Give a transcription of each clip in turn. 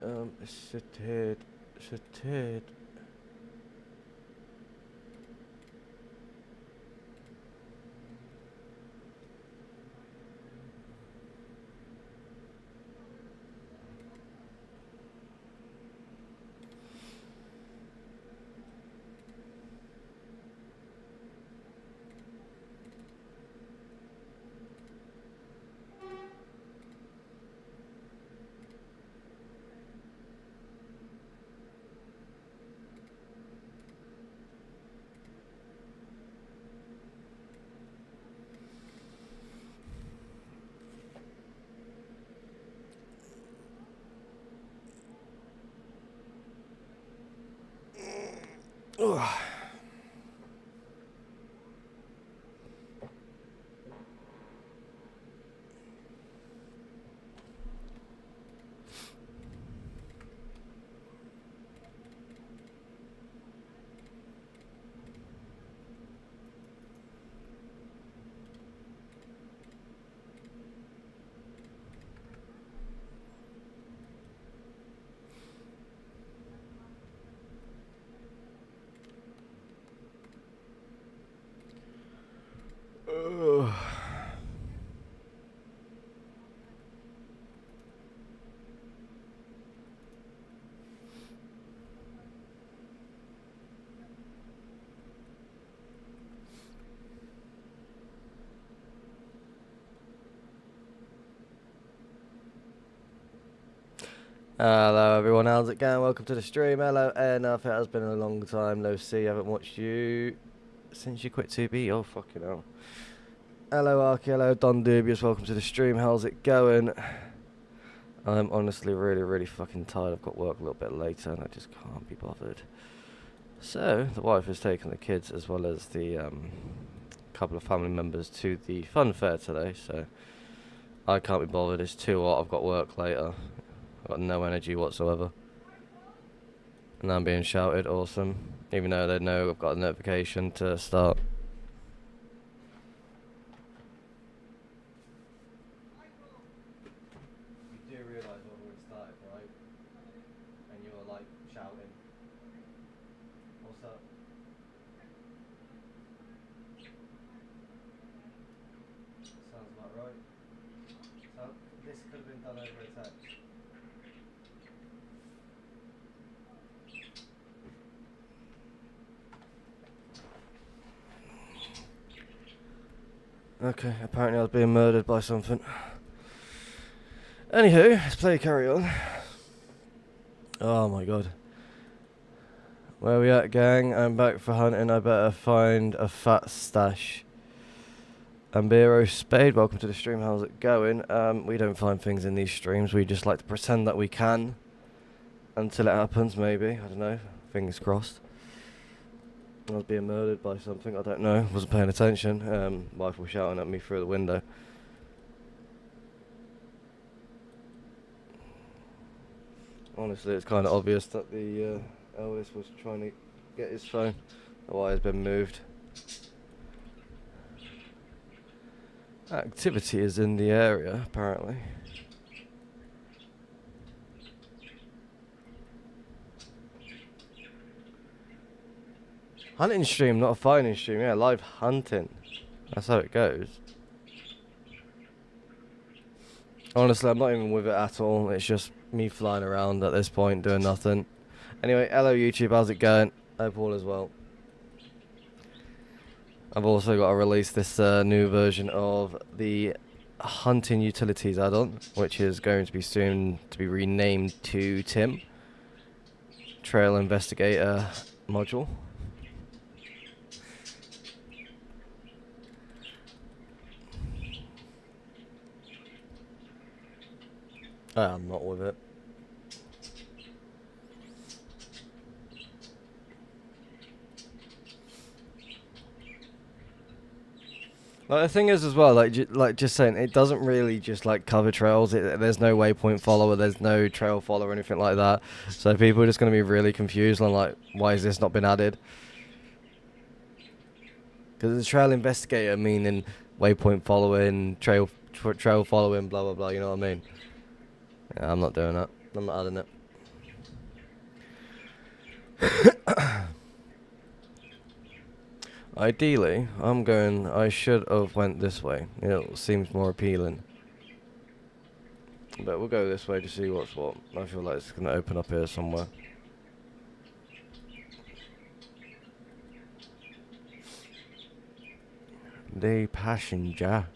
Shithead. Shithead. Ugh. Ugh. Hello everyone, how's it going? Welcome to the stream. Hello Enough, it has been a long time no see. I haven't watched you since you quit 2B. Oh fucking hell. Hello Arky, hello Don Dubious, welcome to the stream. How's it going? I'm honestly really fucking tired. I've got work a little bit later and I just can't be bothered. So the wife has taken the kids as well as the couple of family members to the fun fair today, so I can't be bothered. It's too hot. I've got work later. I've got no energy whatsoever. And I'm being shouted, awesome. Even though they know I've got a notification to start. You do realise I've already started, right? And you're like shouting. What's up? Sounds about right. So this could have been done over a text. Okay, apparently I was being murdered by something. Anywho, let's play carry on. Oh my god. Where we at, gang? I'm back for hunting. I better find a fat stash. Ambiro Spade, welcome to the stream. How's it going? We don't find things in these streams. We just like to pretend that we can. Until it happens, maybe. I don't know. Fingers crossed. I was being murdered by something, I don't know, wasn't paying attention. Wife was shouting at me through the window. Honestly, it's kind of obvious that the Elvis was trying to get his phone. The wire's been moved. Activity is in the area, apparently. Hunting stream, not a fighting stream. Yeah, live hunting. That's how it goes. Honestly, I'm not even with it at all. It's just me flying around at this point, doing nothing. Anyway, hello YouTube, how's it going? Hope all as well. I've also got to release this new version of the Hunting Utilities add-on, which is going to be soon to be renamed to Tim. Trail Investigator module. I'm not with it. Like, the thing is as well, like just saying, it doesn't really just like cover trails. There's no waypoint follower, there's no trail follower or anything like that. So people are just going to be really confused on like, why has this not been added? Because the trail investigator meaning waypoint following, trail following, blah blah blah. You know what I mean? Yeah, I'm not doing that. I'm not adding it. Ideally, I should have went this way. It seems more appealing. But we'll go this way to see what's what. I feel like it's going to open up here somewhere. The passenger.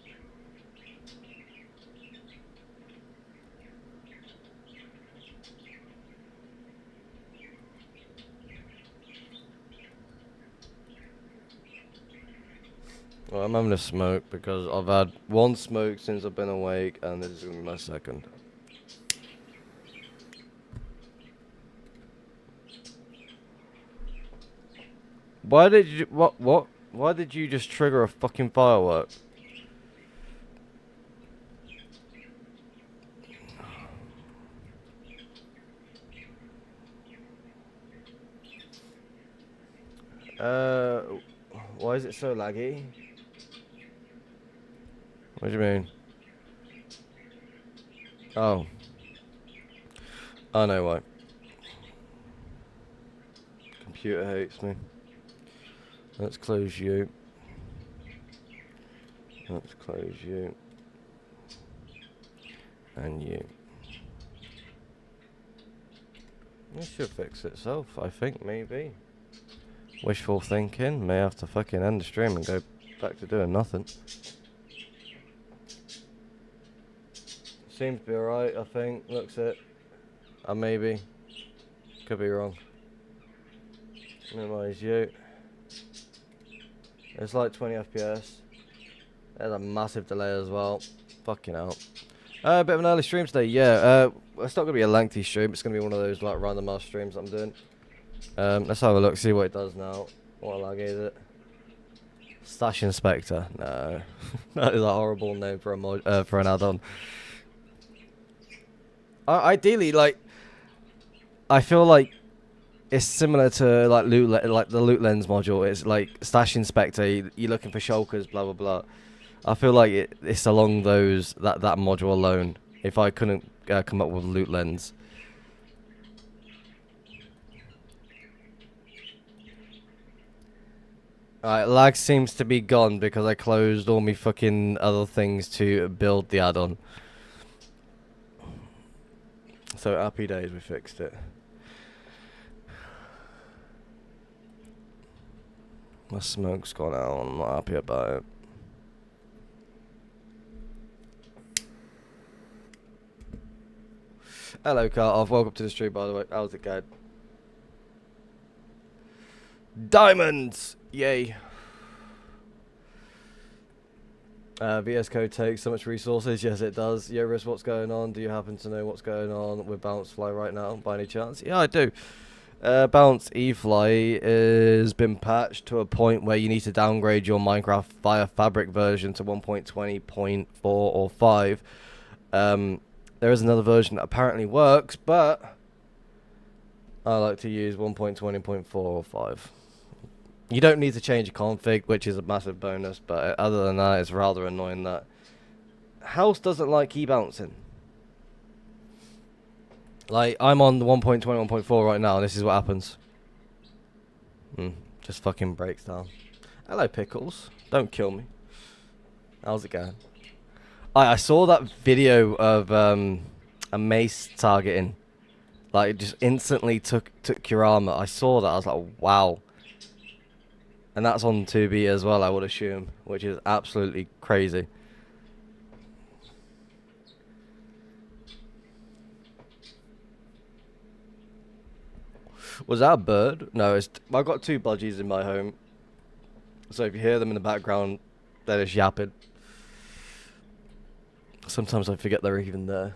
Well, I'm having a smoke because I've had one smoke since I've been awake, and this is going to be my second. Why did you... What? Why did you just trigger a fucking firework? Why is it so laggy? What do you mean? Oh. I know why. Computer hates me. Let's close you. Let's close you. And you. This should fix itself, I think, maybe. Wishful thinking. May have to fucking end the stream and go back to doing nothing. Seems to be alright, I think. Looks it. Maybe. Could be wrong. Minimize you. It's like 20 FPS. There's a massive delay as well. Fucking hell. A bit of an early stream today, yeah. It's not going to be a lengthy stream. It's going to be one of those like random ass streams I'm doing. Let's have a look, see what it does now. What lag is it? Stash Inspector. No. That is a horrible name for a for an add-on. Ideally, like, I feel like it's similar to like the Loot Lens module. It's like Stash Inspector. You're looking for shulkers, blah blah blah. I feel like it's along those that module alone. If I couldn't come up with Loot Lens. Alright, lag seems to be gone because I closed all my fucking other things to build the add-on. So happy days, we fixed it. My smoke's gone out, I'm not happy about it. Hello, Carl. Welcome to the stream, by the way. How's it going? Diamonds! Yay. VS Code takes so much resources. Yes, it does. Yoris, what's going on? Do you happen to know what's going on with Bouncefly right now, by any chance? Yeah, I do. Bounce eFly has been patched to a point where you need to downgrade your Minecraft via Fabric version to 1.20.4 or 5. There is another version that apparently works, but I like to use 1.20.4 or 5. You don't need to change your config, which is a massive bonus, but other than that, it's rather annoying that House doesn't like key bouncing. Like, I'm on the 1.21.4 right now, and this is what happens. Just fucking breaks down. Hello, Pickles. Don't kill me. How's it going? I saw that video of a mace targeting. Like, it just instantly took your armor. I saw that. I was like, wow. And that's on 2B as well, I would assume, which is absolutely crazy. Was that a bird? No, I've got 2 budgies in my home. So if you hear them in the background, they're just yapping. Sometimes I forget they're even there.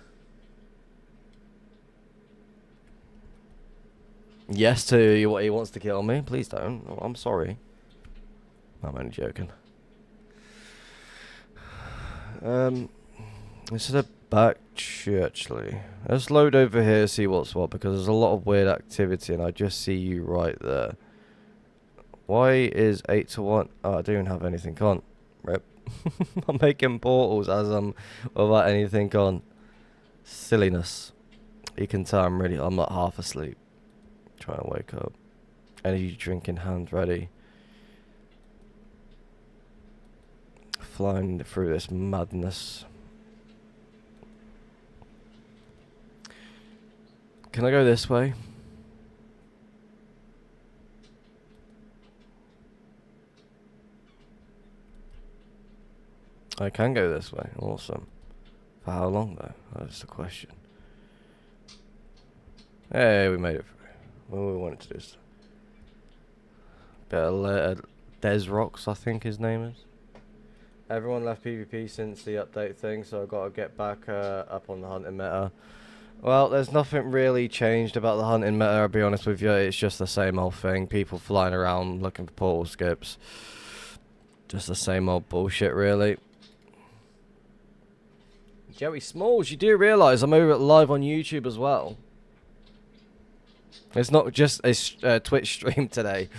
Yes to what he wants to kill me. Please don't. Oh, I'm sorry. I'm only joking. Instead of back actually. Let's load over here, see what's what, because there's a lot of weird activity and I just see you right there. Why is 8 to 1? Oh, I don't even have anything on. Rip. I'm making portals as I'm without anything on. Silliness. You can tell I'm not half asleep. Trying to wake up. Energy drink in hand, ready. Flying through this madness. Can I go this way? I can go this way. Awesome. For how long though? That's the question. Hey, we made it through. Well, we wanted to do this. Des Rocks, I think his name is. Everyone left PvP since the update thing, so I've got to get back up on the hunting meta. Well, there's nothing really changed about the hunting meta, I'll be honest with you. It's just the same old thing. People flying around looking for portal skips. Just the same old bullshit, really. Joey Smalls, you do realise I'm over live on YouTube as well. It's not just a Twitch stream today.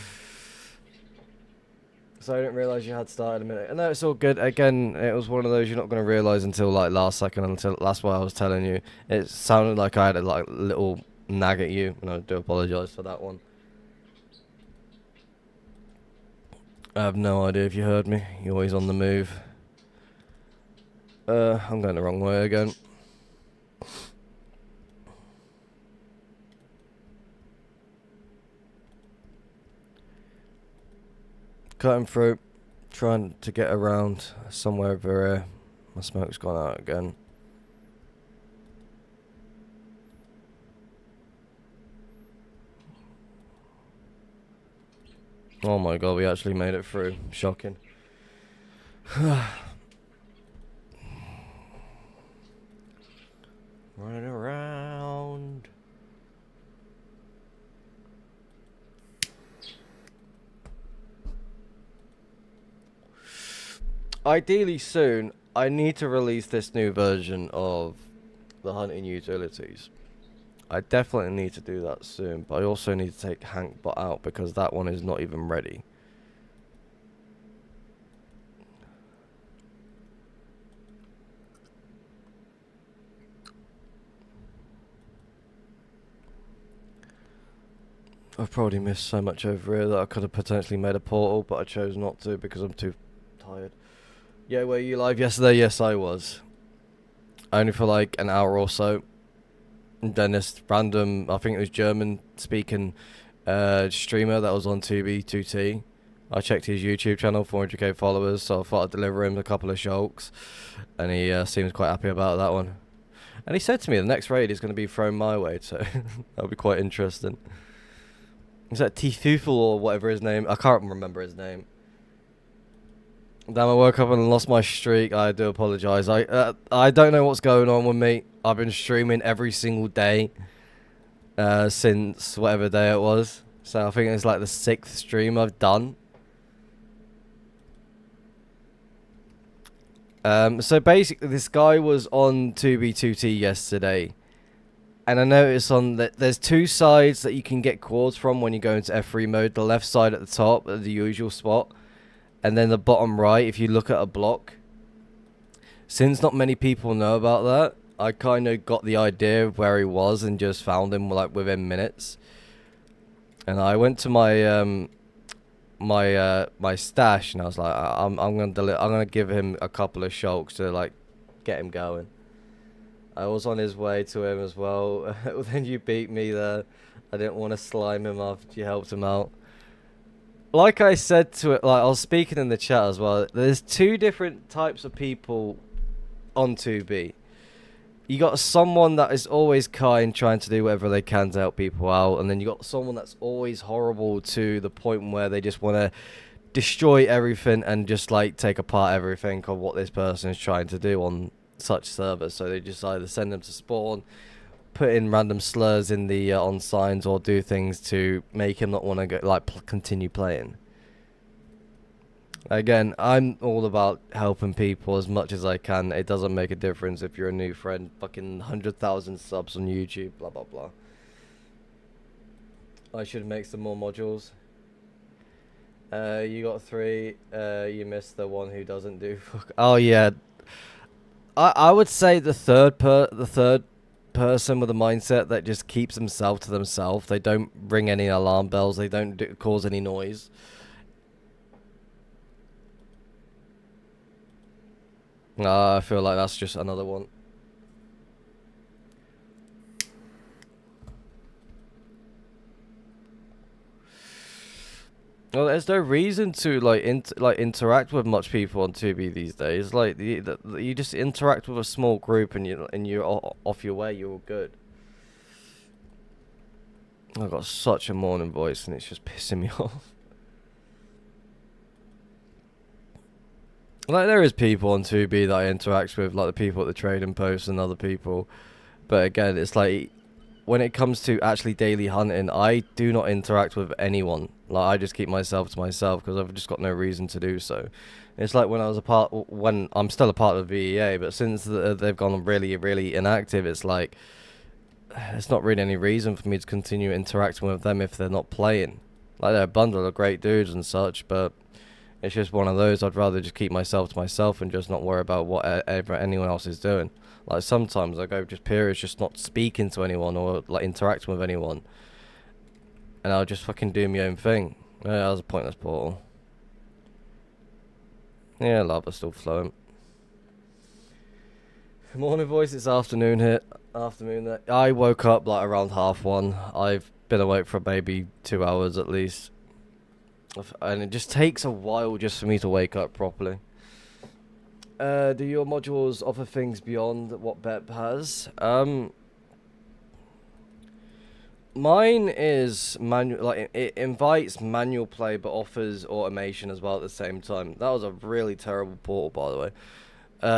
So I didn't realise you had started a minute. No, it's all good. Again, it was one of those you're not going to realise until like last second. Until that's why I was telling you. It sounded like I had a like little nag at you, and I do apologise for that one. I have no idea if you heard me. You're always on the move. I'm going the wrong way again. Cutting through, trying to get around somewhere over here. My smoke's gone out again. Oh my god, we actually made it through. Shocking. Running around. Ideally soon, I need to release this new version of the hunting utilities. I definitely need to do that soon, but I also need to take Hank Bot out because that one is not even ready. I've probably missed so much over here that I could have potentially made a portal, but I chose not to because I'm too tired. Yeah, were you live yesterday? Yes, I was. Only for like an hour or so. And then this random, I think it was German-speaking streamer that was on 2B2T. I checked his YouTube channel, 400k followers, so I thought I'd deliver him a couple of shulks. And he seems quite happy about that one. And he said to me the next raid is going to be thrown my way, so that'll be quite interesting. Is that Tifufel or whatever his name? I can't remember his name. Damn, I woke up and lost my streak. I do apologise. I don't know what's going on with me. I've been streaming every single day since whatever day it was. So I think it's like the 6th stream I've done. So basically this guy was on 2B2T yesterday. And I noticed on that there's 2 sides that you can get cords from when you go into F3 mode. The left side at the top, at the usual spot. And then the bottom right, if you look at a block. Since not many people know about that, I kind of got the idea of where he was and just found him like within minutes. And I went to my my stash and I was like, I'm gonna give him a couple of shulks to like get him going. I was on his way to him as well. Then you beat me there. I didn't want to slime him after you helped him out. Like I said to it, like I was speaking in the chat as well, there's 2 different types of people on 2B. You got someone that is always kind, trying to do whatever they can to help people out, and then you got someone that's always horrible to the point where they just want to destroy everything and just like take apart everything of what this person is trying to do on such servers. So they just either send them to spawn, put in random slurs in the on signs, or do things to make him not want to go like continue playing. Again, I'm all about helping people as much as I can. It doesn't make a difference if you're a new friend. Fucking 100,000 subs on YouTube, blah blah blah. I should make some more modules. You got 3. You missed the one who doesn't do fuck. Oh yeah. I would say the third person with a mindset that just keeps themselves to themselves. They don't ring any alarm bells. They don't cause any noise. I feel like that's just another one. Well, there's no reason to like interact with much people on 2B these days. Like you just interact with a small group and you're off your way. You're all good. I've got such a morning voice and it's just pissing me off. Like there is people on 2B that I interact with, like the people at the trading post and other people. But again, it's like when it comes to actually daily hunting, I do not interact with anyone. Like I just keep myself to myself because I've just got no reason to do so. It's like when I'm still a part of the VEA, but since they've gone really, really inactive, it's like there's not really any reason for me to continue interacting with them if they're not playing. Like they're a bundle of great dudes and such, but it's just one of those. I'd rather just keep myself to myself and just not worry about what anyone else is doing. Like sometimes I go just periods just not speaking to anyone or like interacting with anyone, and I'll just fucking do my own thing. Yeah, that was a pointless portal. Yeah, lava's still flowing. Morning voice, it's afternoon here. Afternoon there. I woke up like around 1:30. I've been awake for maybe 2 hours at least. And it just takes a while just for me to wake up properly. Do your modules offer things beyond what BEP has? Mine is manual, like it invites manual play but offers automation as well at the same time. That was a really terrible portal, by the way.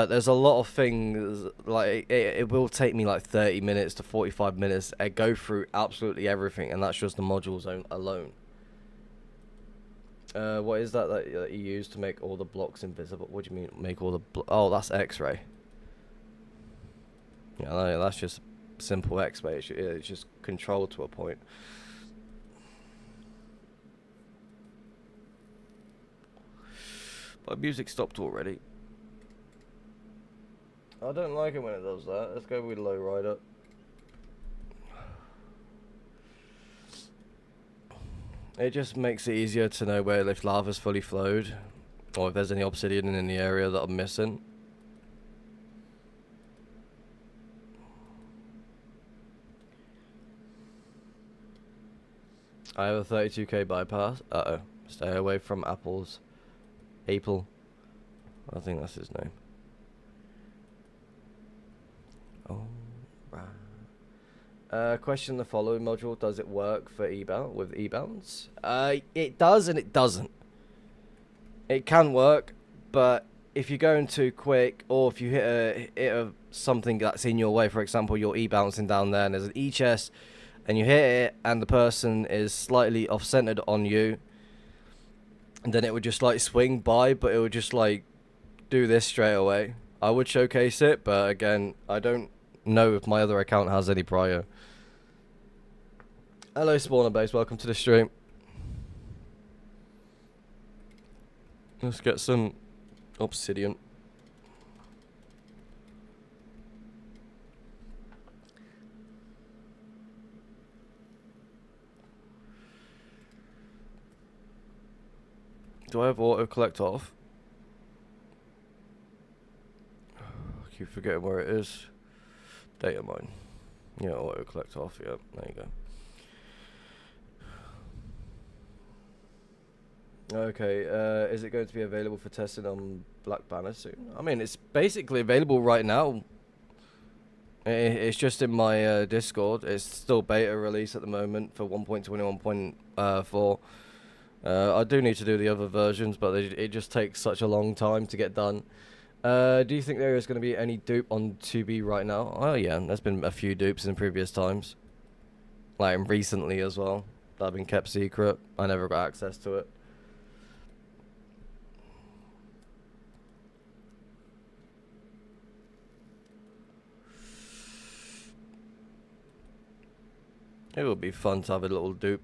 There's a lot of things, like it will take me like 30 minutes to 45 minutes to go through absolutely everything, and that's just the modules alone. What is that you use to make all the blocks invisible? What do you mean make all the oh, that's X-ray. Yeah, no, that's just simple X-ray. It's just controlled to a point. My music stopped already. I don't like it when it does that. Let's go with low rider. It just makes it easier to know where if lava's fully flowed, or if there's any obsidian in the area that I'm missing. I have a 32k bypass. Uh-oh. Stay away from apples. Apple. I think that's his name. Oh, right. Question the following module. Does it work for with e-bounds? It does and it doesn't. It can work, but if you're going too quick, or if you hit something that's in your way, for example, you're e-bouncing down there and there's an e-chest, and you hit it and the person is slightly off-centered on you, and then it would just like swing by, but it would just like do this straight away. I would showcase it, but again, I don't know if my other account has any prior. Hello Spawner Base, welcome to the stream. Let's get some obsidian. Do I have auto collect off? I keep forgetting where it is. Data mine. Yeah, auto collect off. Yeah, there you go. Okay, is it going to be available for testing on Black Banner soon? I mean, it's basically available right now. It's just in my Discord. It's still beta release at the moment for 1.21.4. I do need to do the other versions, but it just takes such a long time to get done. Do you think there is going to be any dupe on 2B right now? Oh yeah, there's been a few dupes in previous times. Like recently as well. That have been kept secret. I never got access to it. It would be fun to have a little dupe.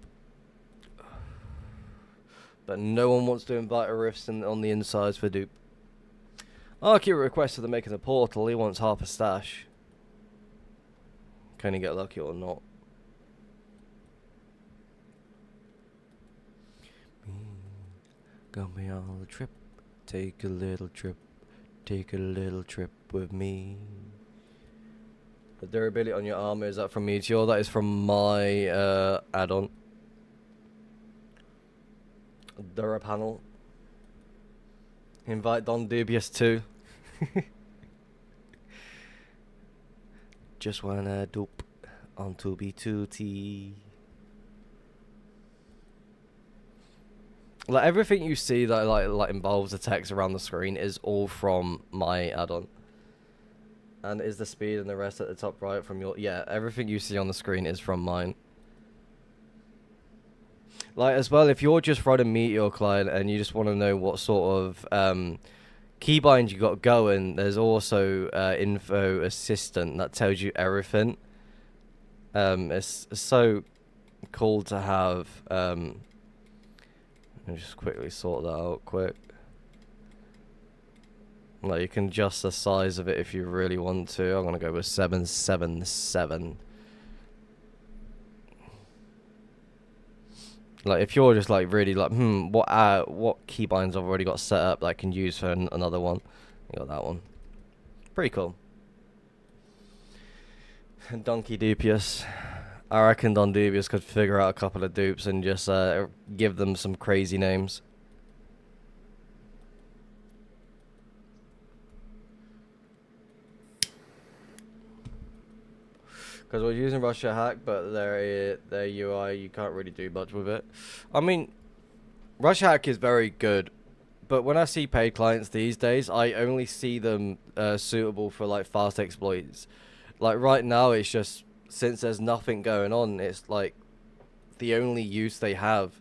But no one wants to invite a rifts on the insides for dupe. Arky requested the making a portal. He wants half a stash. Can you get lucky or not? Got me on the trip. Take a little trip. Take a little trip with me. The durability on your armor, is that from Meteor? That is from my add-on. Dura panel. Invite Don Dubious too. Just wanna dope on 2B2T. Like everything you see that like involves the text around the screen is all from my add-on. And is the speed and the rest at the top right from your... Yeah, everything you see on the screen is from mine. Like, as well, if you're just running Meteor client and you just want to know what sort of keybind you got going, there's also Info Assistant that tells you everything. It's so cool to have. Let me just quickly sort that out quick. Like, you can adjust the size of it if you really want to. I'm gonna go with 777. Like, if you're just like really like, what keybinds I've already got set up that I can use for another one. You got that one. Pretty cool. Donkey Dubious. I reckon Don Dubious could figure out a couple of dupes and just give them some crazy names. Because we're using Russia Hack, but their UI, you can't really do much with it. I mean, Russia Hack is very good, but when I see paid clients these days, I only see them suitable for like fast exploits. Like right now, it's just, since there's nothing going on, it's like the only use they have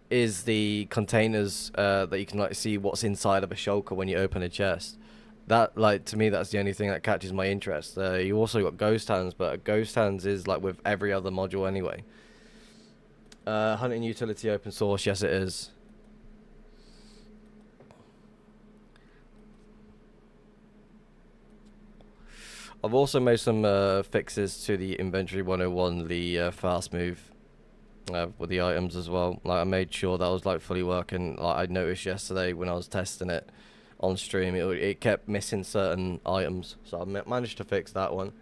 is the containers that you can like see what's inside of a shulker when you open a chest. That, like, to me, that's the only thing that catches my interest. You also got Ghost Hands, but Ghost Hands is, like, with every other module anyway. Hunting Utility open source, yes it is. I've also made some fixes to the Inventory 101, the fast move with the items as well. Like, I made sure that was, like, fully working. Like, I noticed yesterday when I was testing it on stream, it kept missing certain items, so I managed to fix that one.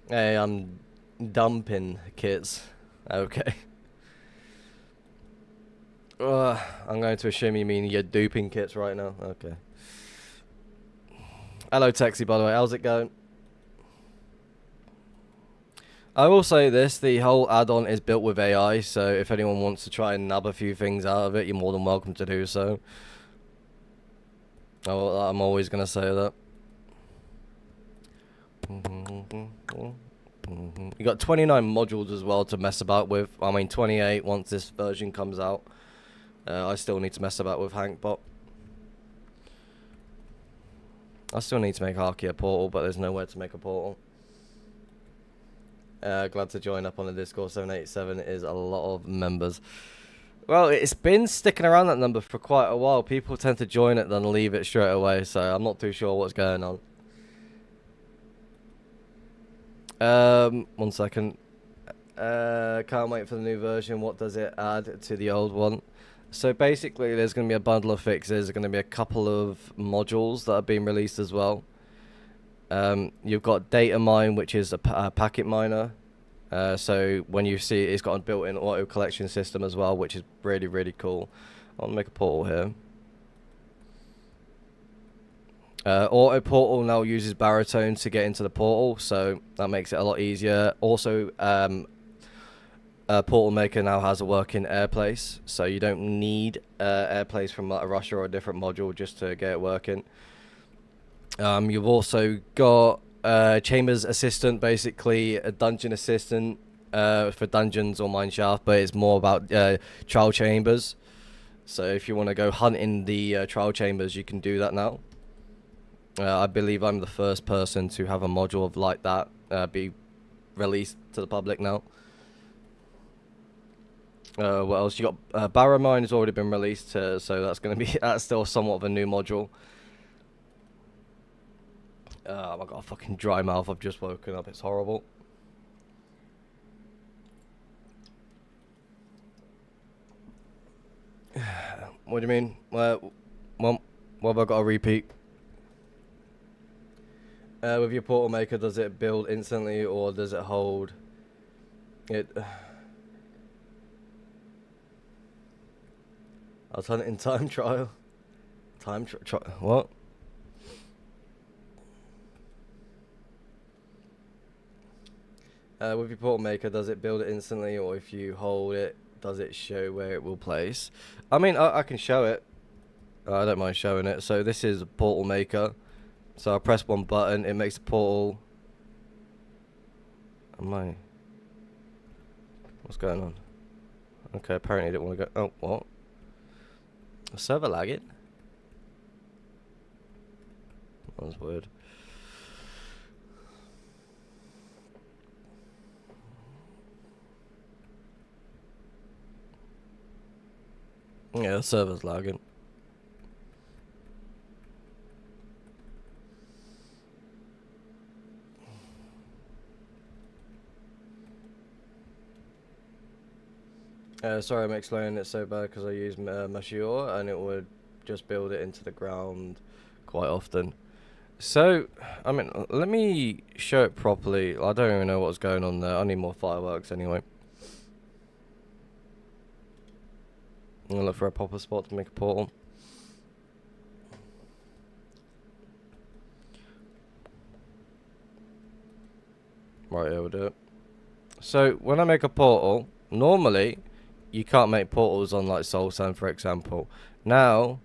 Hey, I'm dumping kits. Okay. I'm going to assume you mean you're duping kits right now. Okay. Hello, Texie, by the way. How's it going? I will say this, the whole add-on is built with AI, so if anyone wants to try and nab a few things out of it, you're more than welcome to do so. Oh, I'm always going to say that. You got 29 modules as well to mess about with. I mean, 28 once this version comes out. I still need to mess about with Hankbot. I still need to make Arky a portal, but there's nowhere to make a portal. Glad to join up on the Discord. 787 is a lot of members. Well, it's been sticking around that number for quite a while. People tend to join it then leave it straight away, so I'm not too sure what's going on. 1 second. Can't wait for the new version. What does it add to the old one? So basically, there's going to be a bundle of fixes. There's going to be a couple of modules that are being released as well. You've got Data Mine, which is a packet miner. So when you see it's got a built-in auto collection system as well, which is really, really cool. I'll make a portal here. Auto portal now uses baritone to get into the portal, so that makes it a lot easier. Also, Portal Maker now has a working airplace, so you don't need airplace from like, a Russia or a different module just to get it working. You've also got Chambers Assistant, basically a dungeon assistant for dungeons or mineshaft, but it's more about trial chambers. So if you want to go hunting the trial chambers, you can do that now. I believe I'm the first person to have a module of like that be released to the public now. What else? You got Barrow Mine has already been released, so that's going to be that's still somewhat of a new module. I've got a fucking dry mouth. I've just woken up. It's horrible. What do you mean? Well, what have I got to repeat? With your portal maker, does it build instantly or does it hold it? I was hunting time trial. What? With your portal maker, does it build it instantly, or if you hold it, does it show where it will place? I mean, I can show it. I don't mind showing it. So this is a portal maker. So I press one button, it makes a portal. What's going on? Okay, apparently I didn't want to go. Oh, what? A server lagging? That was weird. Yeah, the server's lagging. Sorry I'm explaining it so bad because I use Mashior and it would just build it into the ground quite often. So, I mean, let me show it properly. I don't even know what's going on there. I need more fireworks anyway. I'm gonna look for a proper spot to make a portal. Right, here we'll do it. So, when I make a portal, normally you can't make portals on like Soul Sand, for example. Now,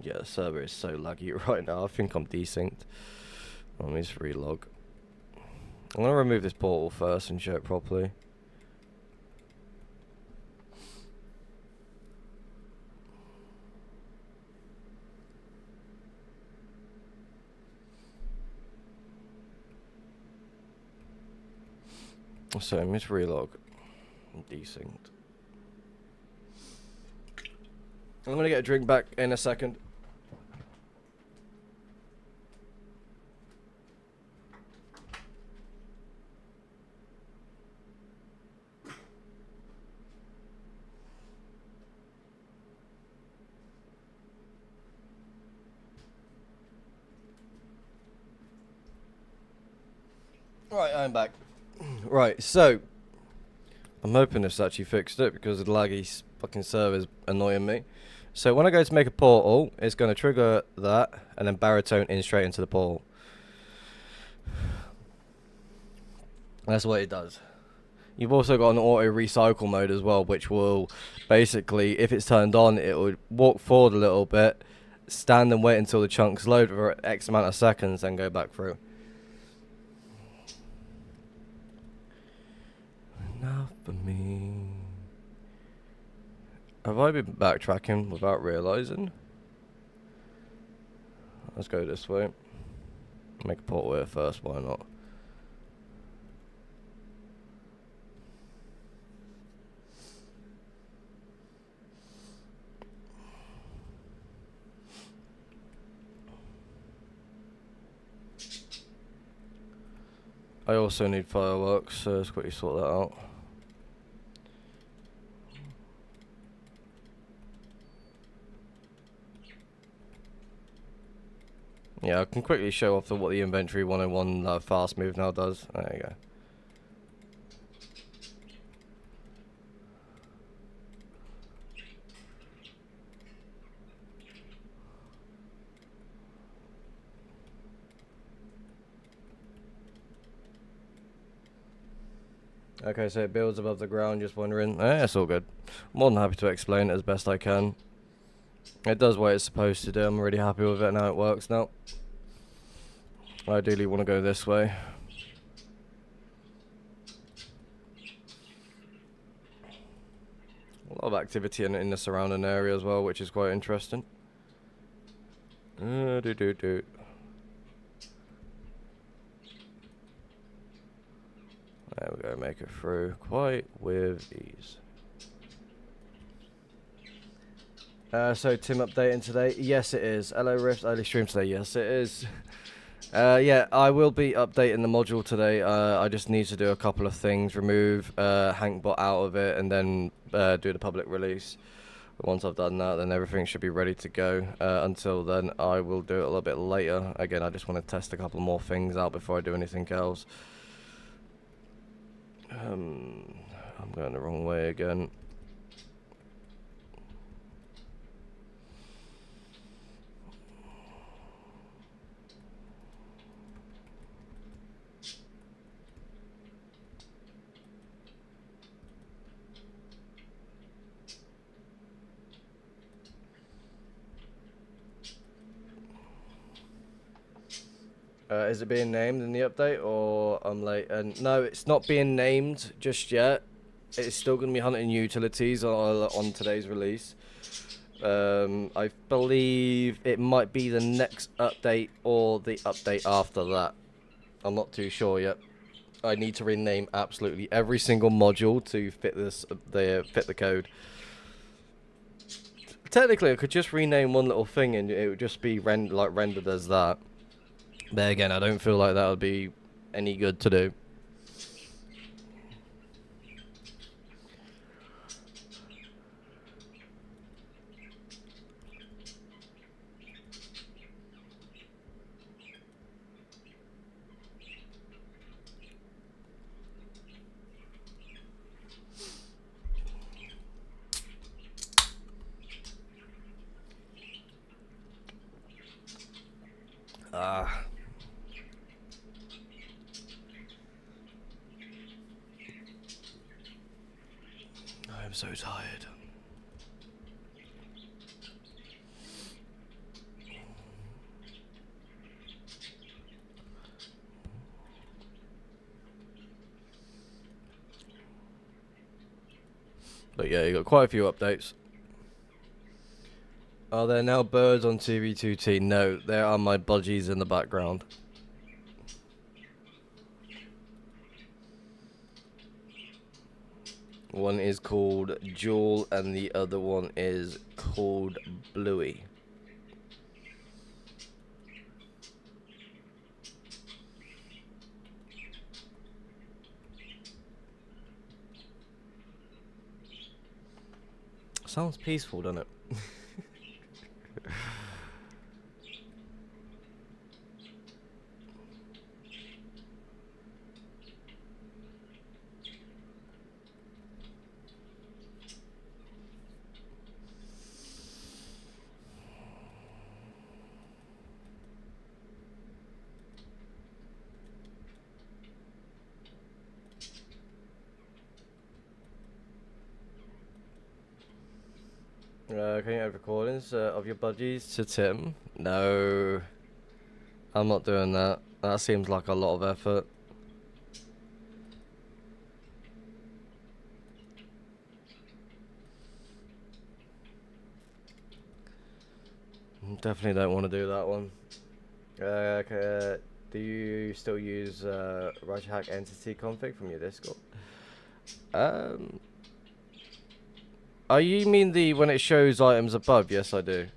yeah, the server is so laggy right now. I think I'm desynced. Let me just relog. I'm gonna remove this portal first and show it properly. So, let me just relog. I'm desynced. I'm gonna get a drink back in a second. Right, I'm back. Right, so I'm hoping this actually fixed it because the laggy fucking server is annoying me. So when I go to make a portal, it's going to trigger that and then baritone in straight into the portal. That's what it does. You've also got an auto recycle mode as well, which will basically, if it's turned on, it would walk forward a little bit, stand and wait until the chunks load for X amount of seconds, then go back through. Enough for me. Have I been backtracking without realising? Let's go this way. Make a portal here first, why not? I also need fireworks, so let's quickly sort that out. Yeah, I can quickly show off what the inventory 101 fast move now does. There you go. Okay, so it builds above the ground, just wondering. It's all good. More than happy to explain it as best I can. It does what it's supposed to do. I'm really happy with it and how it works now. I ideally want to go this way. A lot of activity in the surrounding area as well, which is quite interesting. There we go, make it through quite with ease. So Tim updating today? Yes it is. Hello Rift, early stream today, yes it is. Yeah, I will be updating the module today. I just need to do a couple of things, remove HankBot out of it, and then do the public release. Once I've done that, then everything should be ready to go. Until then, I will do it a little bit later. Again, I just want to test a couple more things out before I do anything else. I'm going the wrong way again. Is it being named in the update, or I'm late? And no, it's not being named just yet. It's still going to be hunting utilities on today's release. I believe it might be the next update or the update after that. I'm not too sure yet. I need to rename absolutely every single module to fit fit the code. Technically, I could just rename one little thing and it would just be rendered as that. But again, I don't feel like that would be any good to do. I'm so tired. But yeah, you got quite a few updates. Are there now birds on TV2T? No, there are my budgies in the background. One is called Jewel and the other one is called Bluey. Sounds peaceful, doesn't it? 'Can you have recordings of your budgies to Tim? No, I'm not doing that. That seems like a lot of effort. Definitely don't want to do that one. Do you still use RajHack Entity Config from your Discord? Oh, you mean the when it shows items above? Yes, I do.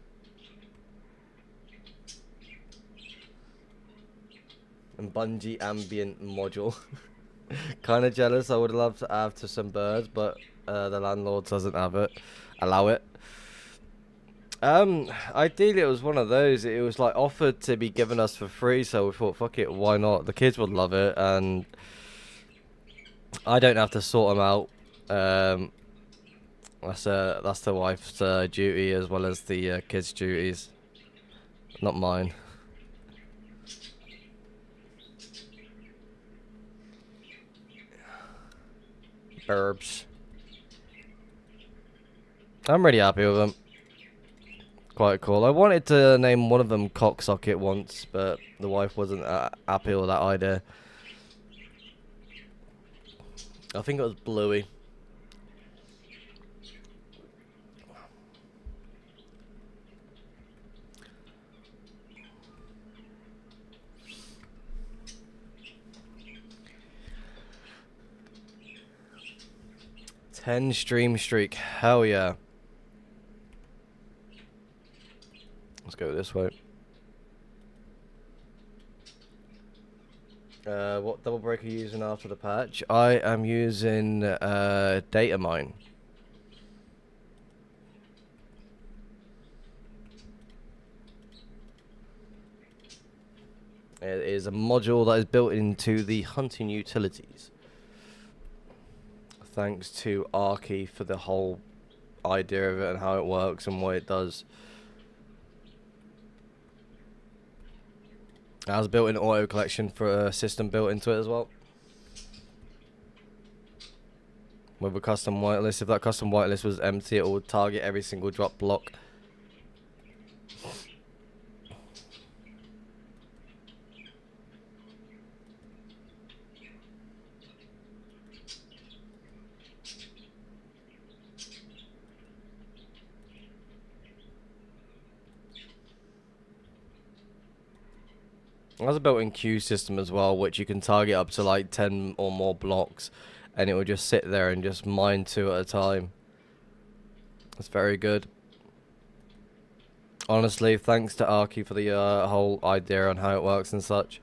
And Bungie ambient module. Kind of jealous. I would love to have to some birds, but the landlord doesn't have it. Allow it. Ideally it was one of those. It was like offered to be given us for free, so we thought, fuck it, why not? The kids would love it, and I don't have to sort them out. That's the wife's duty as well as the kids' duties, not mine. Herbs. I'm really happy with them. Quite cool. I wanted to name one of them Cocksocket once, but the wife wasn't happy with that idea. I think it was Bluey. Ten stream streak. Hell yeah. Let's go this way. What double breaker are you using after the patch? I am using Datamine. It is a module that is built into the hunting utilities. Thanks to Arky for the whole idea of it and how it works and what it does. It has built-in auto collection for a system built into it as well. With a custom whitelist, if that custom whitelist was empty, it would target every single drop block. It has a built-in queue system as well, which you can target up to like 10 or more blocks, and it will just sit there and just mine 2 at a time. That's very good. Honestly, thanks to Arky for the whole idea on how it works and such.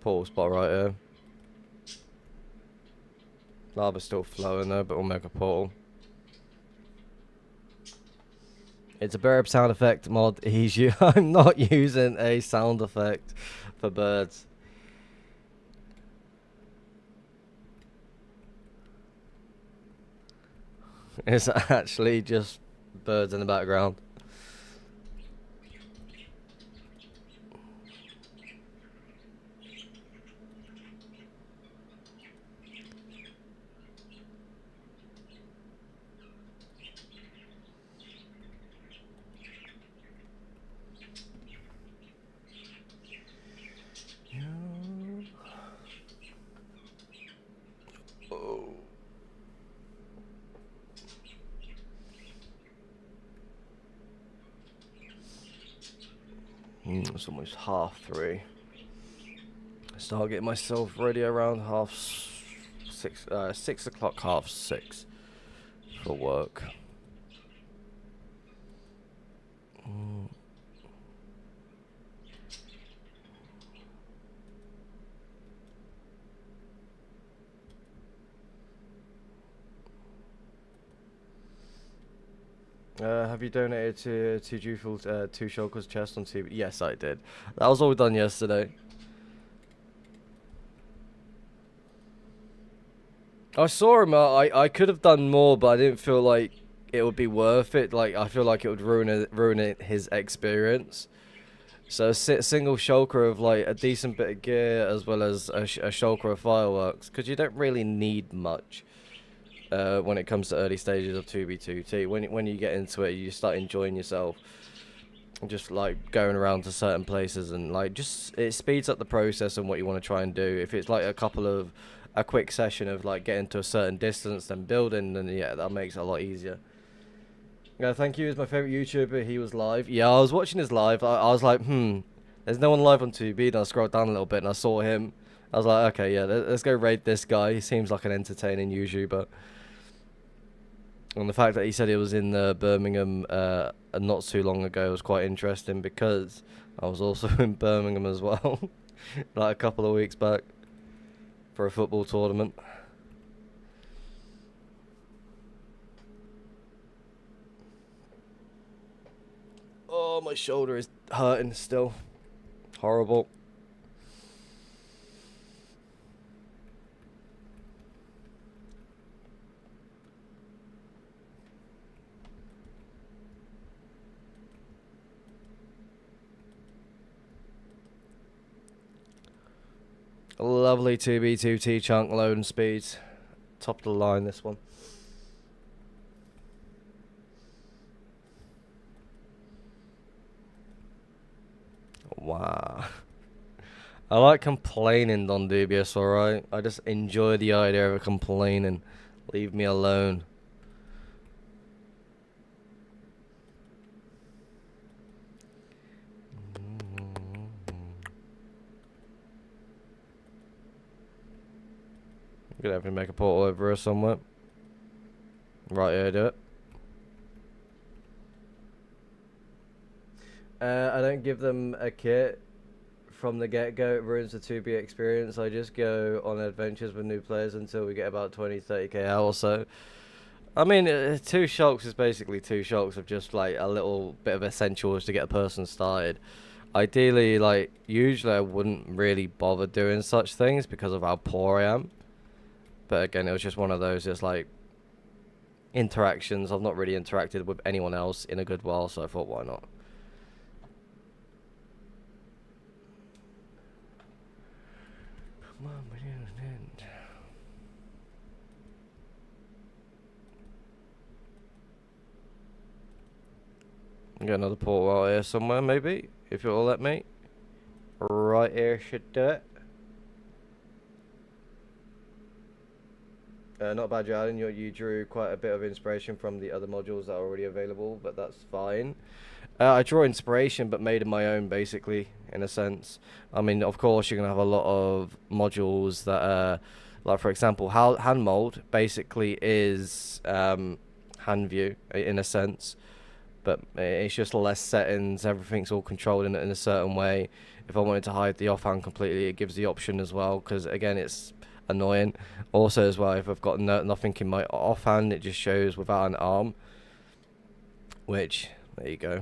Portal spot right here. Lava's still flowing though, but we'll make a portal. It's a bird sound effect mod. I'm not using a sound effect for birds. It's actually just birds in the background. It's almost 3:30. Start getting myself ready around 6:30, 6 o'clock, 6:30 for work. Have you donated to Juful 2 Shulker's chest on TV? Yes, I did. That was all done yesterday. I saw him. I could have done more, but I didn't feel like it would be worth it. Like I feel like it would ruin his experience. So a single shulker of like a decent bit of gear as well as a shulker of fireworks, because you don't really need much. When it comes to early stages of 2v2t, when you get into it, you start enjoying yourself, just like going around to certain places, and like just it speeds up the process and what you want to try and do. If it's like a quick session of like getting to a certain distance, then building, then yeah, that makes it a lot easier. Yeah, thank you. He's my favorite YouTuber. He was live. Yeah, I was watching his live. I was like, there's no one live on 2B. And I scrolled down a little bit and I saw him. I was like, okay, yeah, let's go raid this guy. He seems like an entertaining YouTuber. And the fact that he said he was in Birmingham not too long ago was quite interesting, because I was also in Birmingham as well, like a couple of weeks back, for a football tournament. Oh, my shoulder is hurting still. Horrible. A lovely 2B2T chunk loading speeds. Top of the line, this one. Wow. I like complaining, Don Dubious, alright? I just enjoy the idea of complaining. Leave me alone. I'm gonna have to make a portal over here somewhere. Right here, do it. I don't give them a kit from the get-go. It ruins the 2B experience. I just go on adventures with new players until we get about 20, 30k out or so. I mean, 2 shocks is basically 2 shocks of just like a little bit of essentials to get a person started. Ideally, like, usually I wouldn't really bother doing such things because of how poor I am. But again, it was just one of those, just like, interactions. I've not really interacted with anyone else in a good while, so I thought, why not? Come on, we're near an end. Get another portal out here somewhere, maybe, if it'll let me. Right here should do it. Not bad, Jordan. You drew quite a bit of inspiration from the other modules that are already available, but that's fine. I draw inspiration, but made it my own, basically, in a sense. I mean, of course, you're going to have a lot of modules that, like, for example, hand mold basically is hand view, in a sense. But it's just less settings, everything's all controlled in a certain way. If I wanted to hide the offhand completely, it gives the option as well, because, again, it's annoying. Also, as well, if I've got nothing in my offhand, it just shows without an arm. Which, there you go.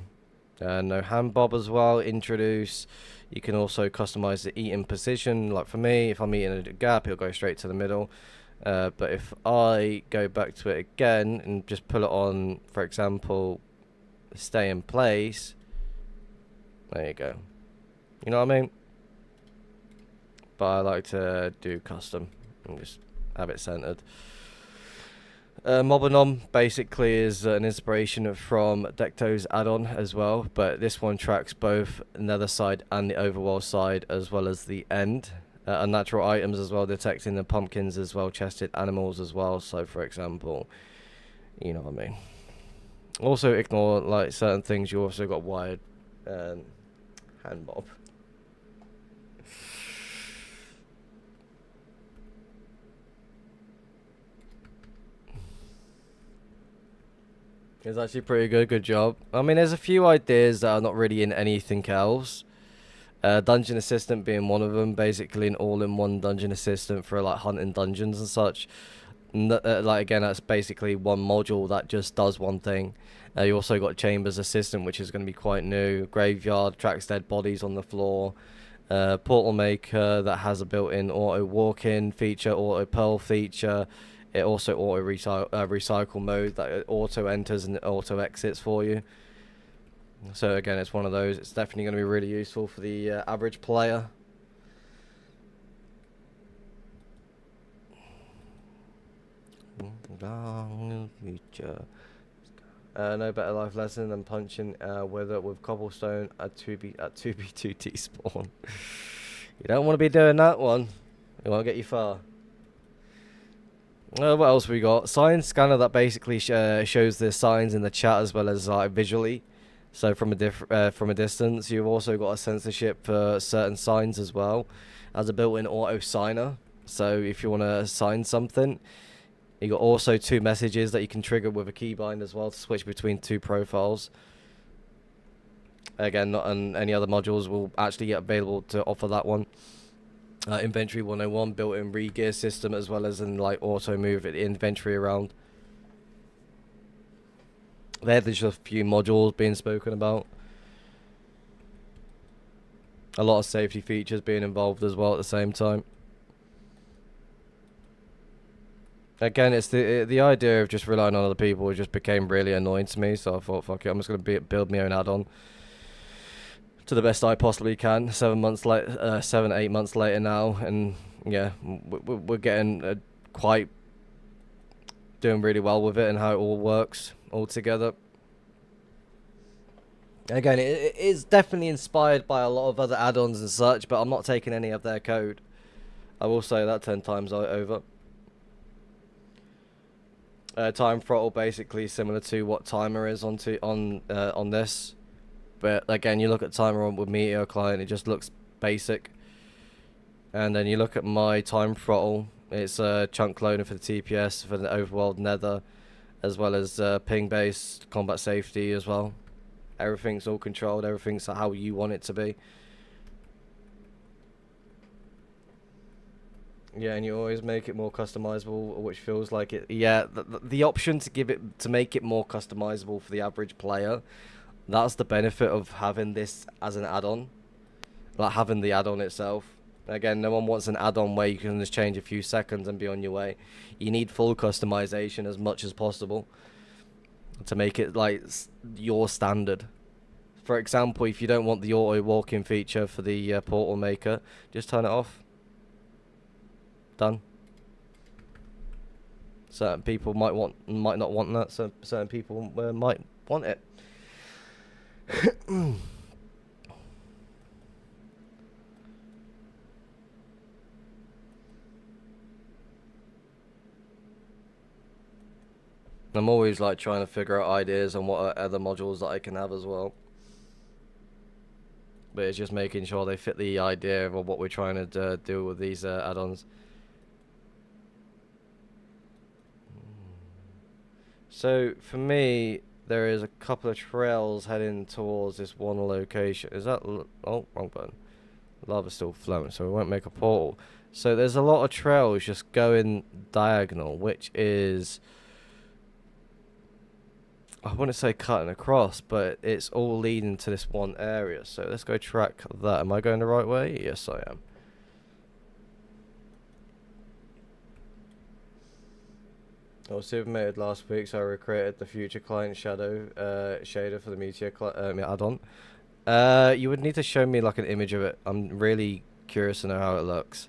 No hand bob as well, introduce. You can also customize the eating position. Like for me, if I'm eating a gap, it'll go straight to the middle. But if I go back to it again and just pull it on, for example, stay in place, there you go. You know what I mean? But I like to do custom and just have it centered. Mobanom basically is an inspiration from Decto's add-on as well, but this one tracks both the nether side and the overworld side, as well as the end. Unnatural items as well, detecting the pumpkins as well, chested animals as well. So for example, you know what I mean. Also ignore like certain things. You also got wired hand mob. It's actually pretty good job. I mean, there's a few ideas that are not really in anything else. Dungeon Assistant being one of them, basically an all-in-one dungeon assistant for like hunting dungeons and such. Like again, that's basically one module that just does one thing. You also got Chambers Assistant, which is going to be quite new. Graveyard tracks dead bodies on the floor. Portal Maker that has a built-in auto walk-in feature, auto pearl feature. It also auto recycle mode that it auto enters and auto exits for you. So again, it's one of those. It's definitely going to be really useful for the average player. No better life lesson than punching with cobblestone at 2B2T spawn. You don't want to be doing that one. It won't get you far. What else we got? Sign scanner that basically shows the signs in the chat as well as visually. So from a distance, you've also got a censorship for certain signs as well, as a built-in auto signer. So if you want to sign something, you got also 2 messages that you can trigger with a keybind as well to switch between 2 profiles. Again, not on any other modules will actually get available to offer that one. Inventory 101, built-in re-gear system, as well as in like auto move the inventory around. There's just a few modules being spoken about. A lot of safety features being involved as well at the same time. Again, it's the idea of just relying on other people just became really annoying to me, so I thought, fuck it, I'm just going to build my own add-on to the best I possibly can. 7, 8 months later now, and yeah, we're getting quite doing really well with it and how it all works all together. Again, it is definitely inspired by a lot of other add-ons and such, but I'm not taking any of their code. I will say that 10 times over. Time throttle basically similar to what timer is on this. But again, you look at timer on with Meteor Client, it just looks basic. And then you look at my time throttle, it's chunk loading for the TPS, for the overworld nether, as well as ping-based combat safety as well. Everything's all controlled, everything's how you want it to be. Yeah, and you always make it more customizable, which feels like it. Yeah, the option to give it to make it more customizable for the average player. That's the benefit of having this as an add-on, like having the add-on itself. Again, no one wants an add-on where you can just change a few seconds and be on your way. You need full customization as much as possible to make it like your standard. For example, if you don't want the auto walking feature for the portal maker, just turn it off. Done. Certain people might not want that. So certain people might want it. I'm always like trying to figure out ideas on what other modules that I can have as well. But it's just making sure they fit the idea of what we're trying to do with these add-ons. So for me, there is a couple of trails heading towards this one location. Is that... oh, wrong button. Lava's still flowing, so we won't make a portal. So there's a lot of trails just going diagonal, which is... I wouldn't say cutting across, but it's all leading to this one area. So let's go track that. Am I going the right way? Yes, I am. I was supermated last week, so I recreated the future client shadow shader for the Meteor add-on. You would need to show me like an image of it. I'm really curious to know how it looks.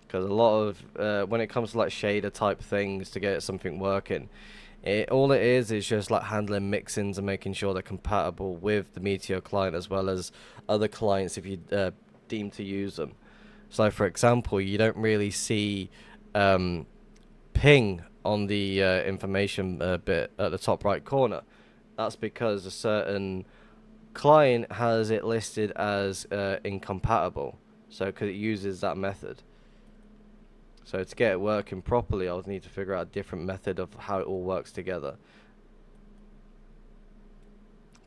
Because a lot of when it comes to like shader type things to get something working, all it is just like handling mixins and making sure they're compatible with the Meteor client as well as other clients if you deem to use them. So for example, you don't really see ping on the information bit at the top right corner. That's because a certain client has it listed as incompatible, so because it uses that method. So to get it working properly, I would need to figure out a different method of how it all works together.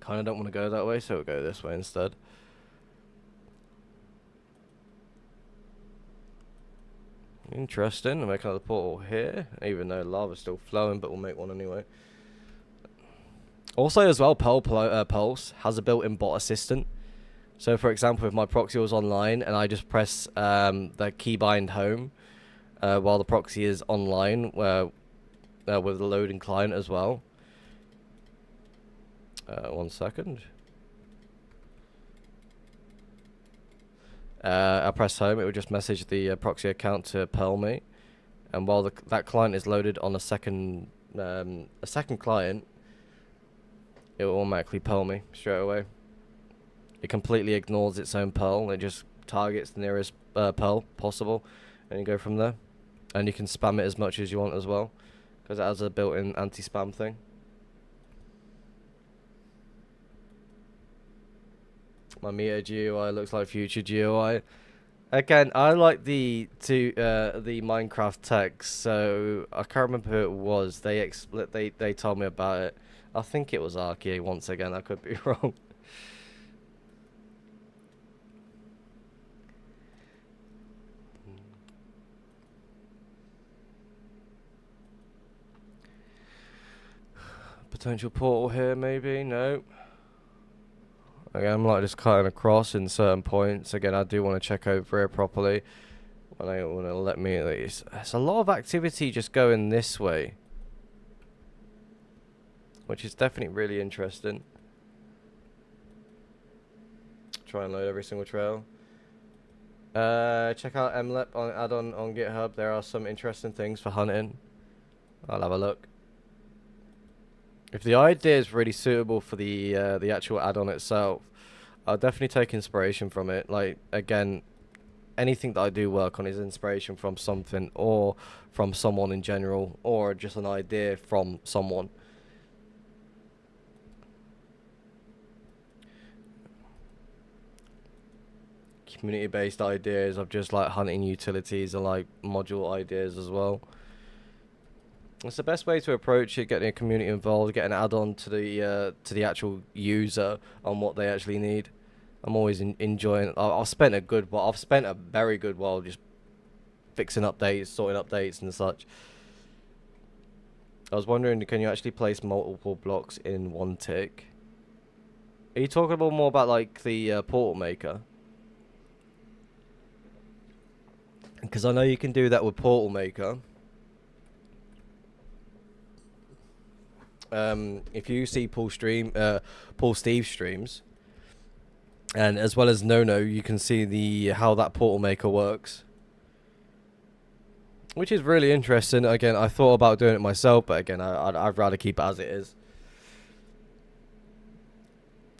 Kind of don't want to go that way, so we'll go this way instead. Interesting. I'll make another portal here, even though lava's still flowing, but we'll make one anyway. Also, as well, Pulse has a built-in bot assistant. So, for example, if my proxy was online and I just press the keybind home while the proxy is online, with the loading client as well. 1 second. I press home, it would just message the proxy account to Pearl me, and while that client is loaded on a second client, it will automatically Pearl me straight away. It completely ignores its own Pearl. It just targets the nearest Pearl possible, and you go from there. And you can spam it as much as you want as well, because it has a built-in anti-spam thing. My Meta GUI looks like future GUI. Again, I like the Minecraft text, so I can't remember who it was. They told me about it. I think it was Archie once again. I could be wrong. Potential portal here, maybe? No. Again, I'm like just cutting across in certain points. Again, I do want to check over here properly. When they want to let me at least. There's a lot of activity just going this way, which is definitely really interesting. Try and load every single trail. Check out MLEP on add-on on GitHub. There are some interesting things for hunting. I'll have a look. If the idea is really suitable for the actual add-on itself, I'll definitely take inspiration from it. Like, again, anything that I do work on is inspiration from something or from someone in general or just an idea from someone. Community-based ideas of just like hunting utilities and like module ideas as well. It's the best way to approach it, getting a community involved, getting an add-on to the actual user on what they actually need. I'm always enjoying. I've spent a good while. I've spent a very good while just fixing updates, sorting updates, and such. I was wondering, can you actually place multiple blocks in one tick? Are you talking about more about like the portal maker? Because I know you can do that with portal maker. If you see Paul Steve streams, and as well as Nono, you can see the how that portal maker works, which is really interesting. Again, I thought about doing it myself, but again, I'd rather keep it as it is.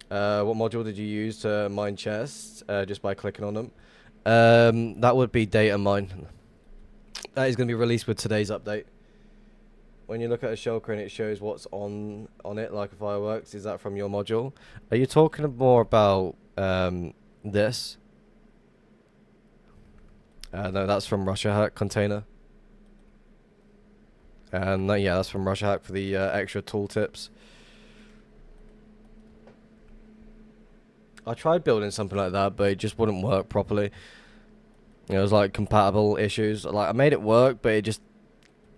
What module did you use to mine chests? Just by clicking on them. That would be data mine. That is going to be released with today's update. When you look at a shell crane, it shows what's on it, like a fireworks. Is that from your module? Are you talking more about this? No, that's from Russia Hack container. And yeah, that's from Russia Hack for the extra tooltips. I tried building something like that, but it just wouldn't work properly. It was like compatible issues. Like I made it work, but it just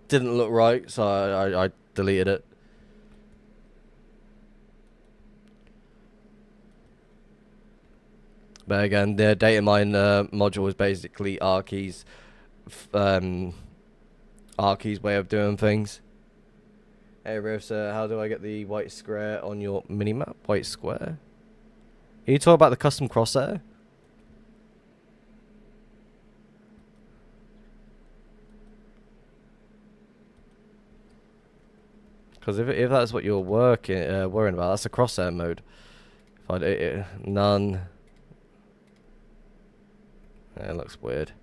didn't look right, so I deleted it. But again, the data mine module is basically Arky's way of doing things. Hey Riffs, how do I get the white square on your minimap? White square? Are you talking about the custom crosshair? Because if that's what you're worrying about, that's a crosshair mode. If I do none. Yeah, it looks weird.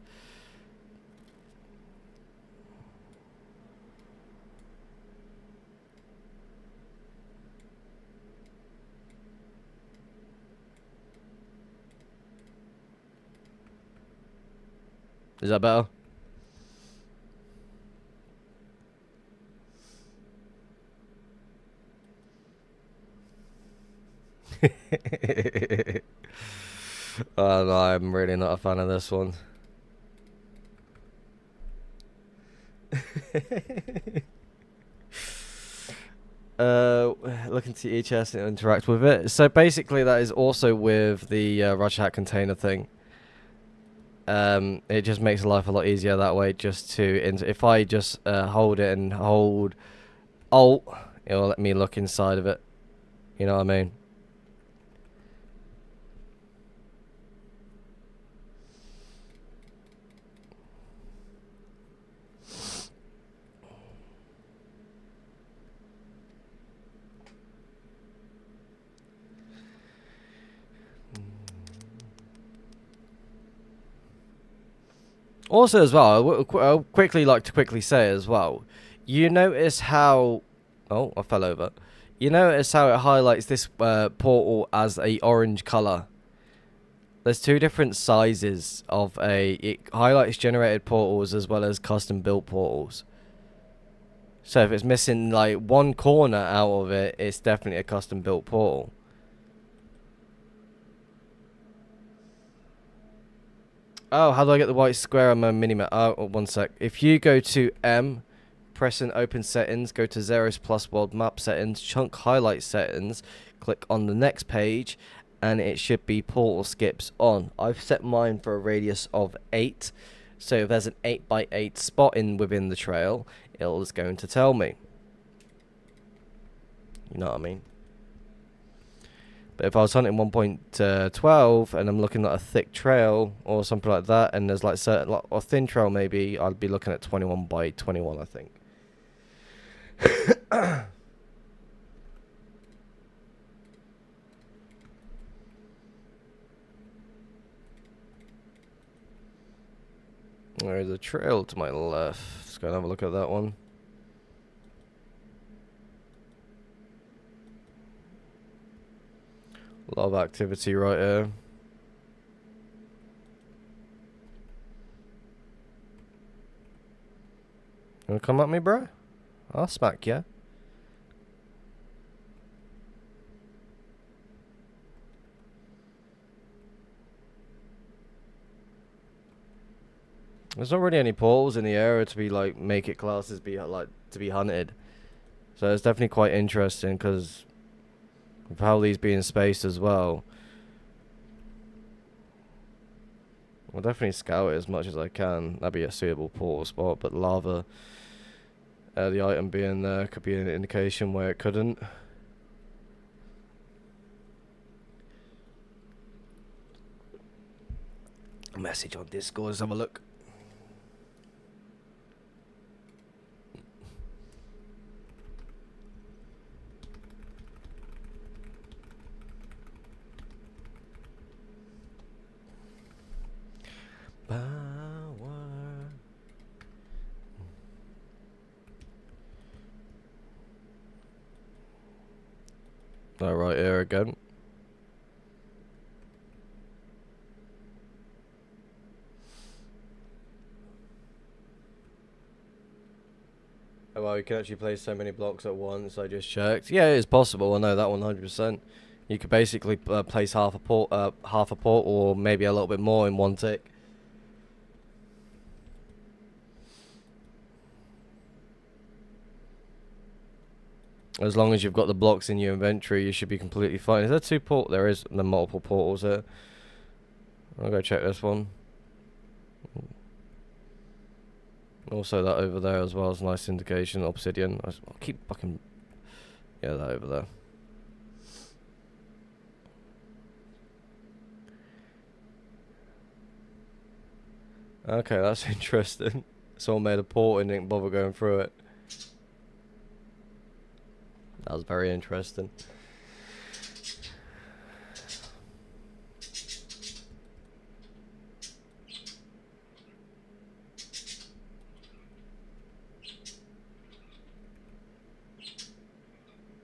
Is that better? Oh no, I'm really not a fan of this one. Look into EHS and interact with it. So basically that is also with the Russia Hack container thing. It just makes life a lot easier that way, just to if I just hold it and hold Alt, it'll let me look inside of it. You know what I mean? Also, as well, I'll quickly like to quickly say as well, you notice how, oh, I fell over. You notice how it highlights this portal as a orange color. There's two different sizes of it highlights generated portals as well as custom built portals. So if it's missing like one corner out of it, it's definitely a custom built portal. Oh, how do I get the white square on my minimap? Oh, one sec. If you go to M, press in open settings, go to Xeris Plus World Map settings, chunk highlight settings, click on the next page, and it should be portal skips on. I've set mine for a radius of 8. So if there's an 8x8 spot within the trail, it's going to tell me. You know what I mean? But if I was hunting 1.12 and I'm looking at a thick trail or something like that, and there's like certain like a thin trail, maybe I'd be looking at 21 by 21, I think. There's a trail to my left. Let's go and have a look at that one. A lot of activity right here. You wanna come at me, bro? I'll smack ya. There's not really any portals in the area to be like make it classes be like to be hunted. So it's definitely quite interesting because of how these being spaced as well. I'll definitely scout it as much as I can. That'd be a suitable portal spot, but lava, the item being there could be an indication where it couldn't. Message on Discord, let's have a look. Oh, right here again. Oh, well, you can actually place so many blocks at once. I just checked. Yeah, it is possible. I know that 100%. You could basically place half a port, or maybe a little bit more in one tick. As long as you've got the blocks in your inventory, you should be completely fine. Is there two port? There is the multiple portals here. I'll go check this one. Also that over there as well is a nice indication. Obsidian. I'll keep fucking... Yeah, that over there. Okay, that's interesting. Someone made a port and didn't bother going through it. That was very interesting.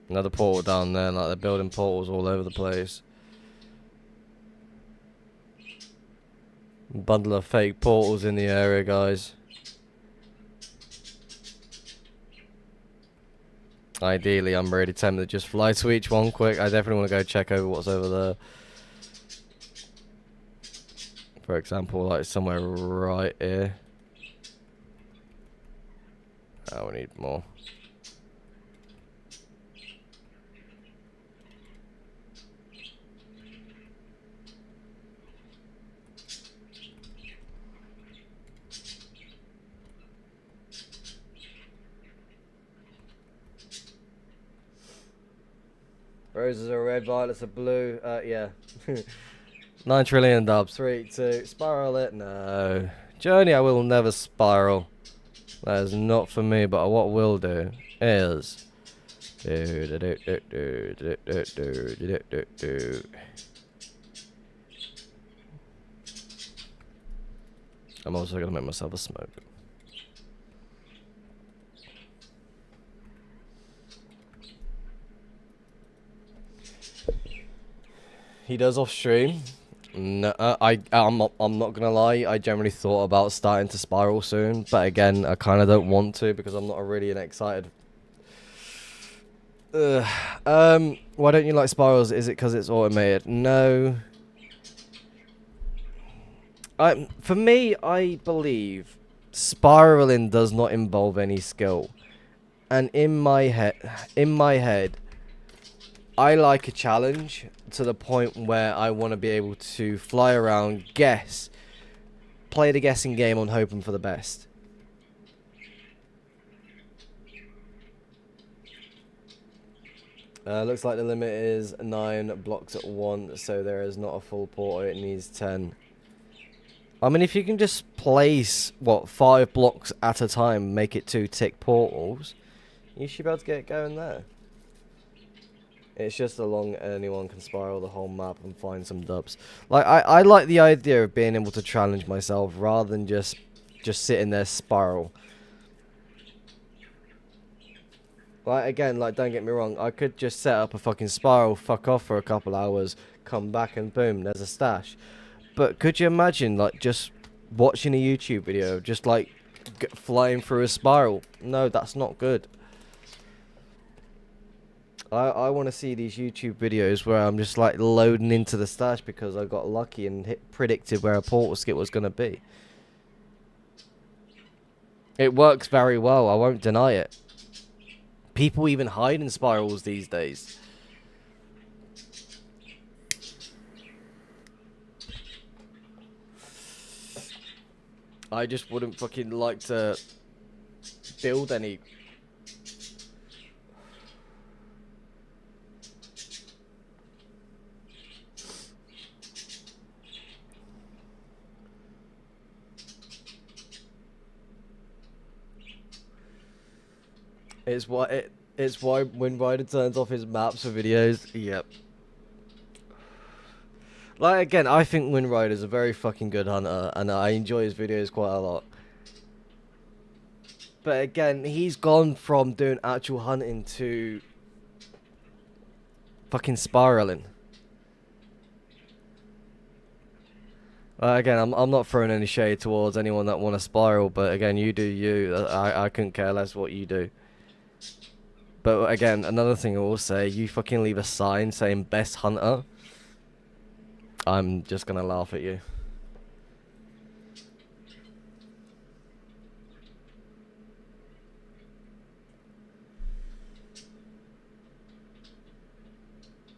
Another portal down there, like they're building portals all over the place. Bundle of fake portals in the area, guys. Ideally, I'm really tempted to just fly to each one quick. I definitely want to go check over what's over there. For example, like somewhere right here. Oh, we need more. Roses are red, violets are blue. Yeah. 9 trillion dubs. 3, 2. Spiral it? No. Journey, I will never spiral. That is not for me, but what we'll do is... I'm also going to make myself a smoke. He does off stream. No, I'm not gonna lie. I generally thought about starting to spiral soon, but again, I kind of don't want to because I'm not really an excited. Why don't you like spirals? Is it because it's automated? No. For me, I believe spiraling does not involve any skill, and in my head, I like a challenge to the point where I want to be able to fly around, guess, play the guessing game on hoping for the best. Looks like the limit is 9 blocks at once, so there is not a full portal, it needs 10. I mean, if you can just place, what, 5 blocks at a time, make it 2 tick portals, you should be able to get it going there. It's just along anyone can spiral the whole map and find some dubs. Like, I like the idea of being able to challenge myself rather than just sitting there spiral. Like, again, like, don't get me wrong, I could just set up a fucking spiral, fuck off for a couple hours, come back and boom, there's a stash. But could you imagine, like, just watching a YouTube video, just like, flying through a spiral? No, that's not good. I want to see these YouTube videos where I'm just like loading into the stash because I got lucky and predicted where a portal skip was going to be. It works very well, I won't deny it. People even hide in spirals these days. I just wouldn't fucking like to build any. It's why when Ryder turns off his maps for videos, yep. Like, again, I think Wind Rider's a very fucking good hunter, and I enjoy his videos quite a lot. But again, he's gone from doing actual hunting to fucking spiraling. Again, I'm not throwing any shade towards anyone that want to spiral, but again, you do you. I couldn't care less what you do. But again, another thing I will say, you fucking leave a sign saying best hunter, I'm just gonna laugh at you.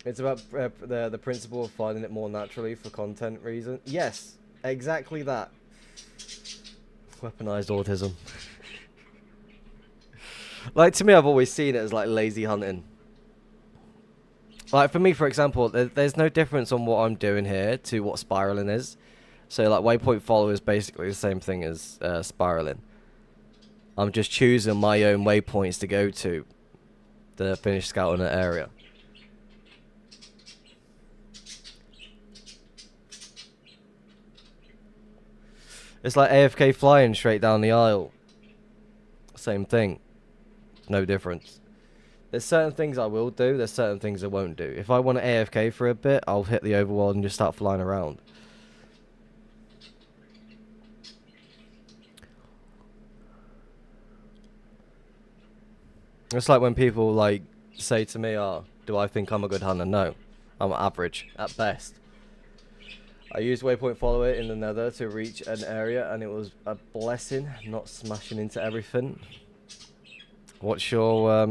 It's about the principle of finding it more naturally for content reasons. Yes, exactly that. Weaponized autism. Like, to me, I've always seen it as like lazy hunting. Like, for me, for example, there's no difference on what I'm doing here to what spiraling is. So, like, waypoint follow is basically the same thing as spiraling. I'm just choosing my own waypoints to go to finish scouting an area. It's like AFK flying straight down the aisle. Same thing. No difference. There's certain things I will do, there's certain things I won't do. If I want to AFK for a bit, I'll hit the overworld and just start flying around. It's like when people like say to me, "Oh, do I think I'm a good hunter?" No, I'm average at best. I used waypoint follower in the nether to reach an area, and it was a blessing not smashing into everything. What's your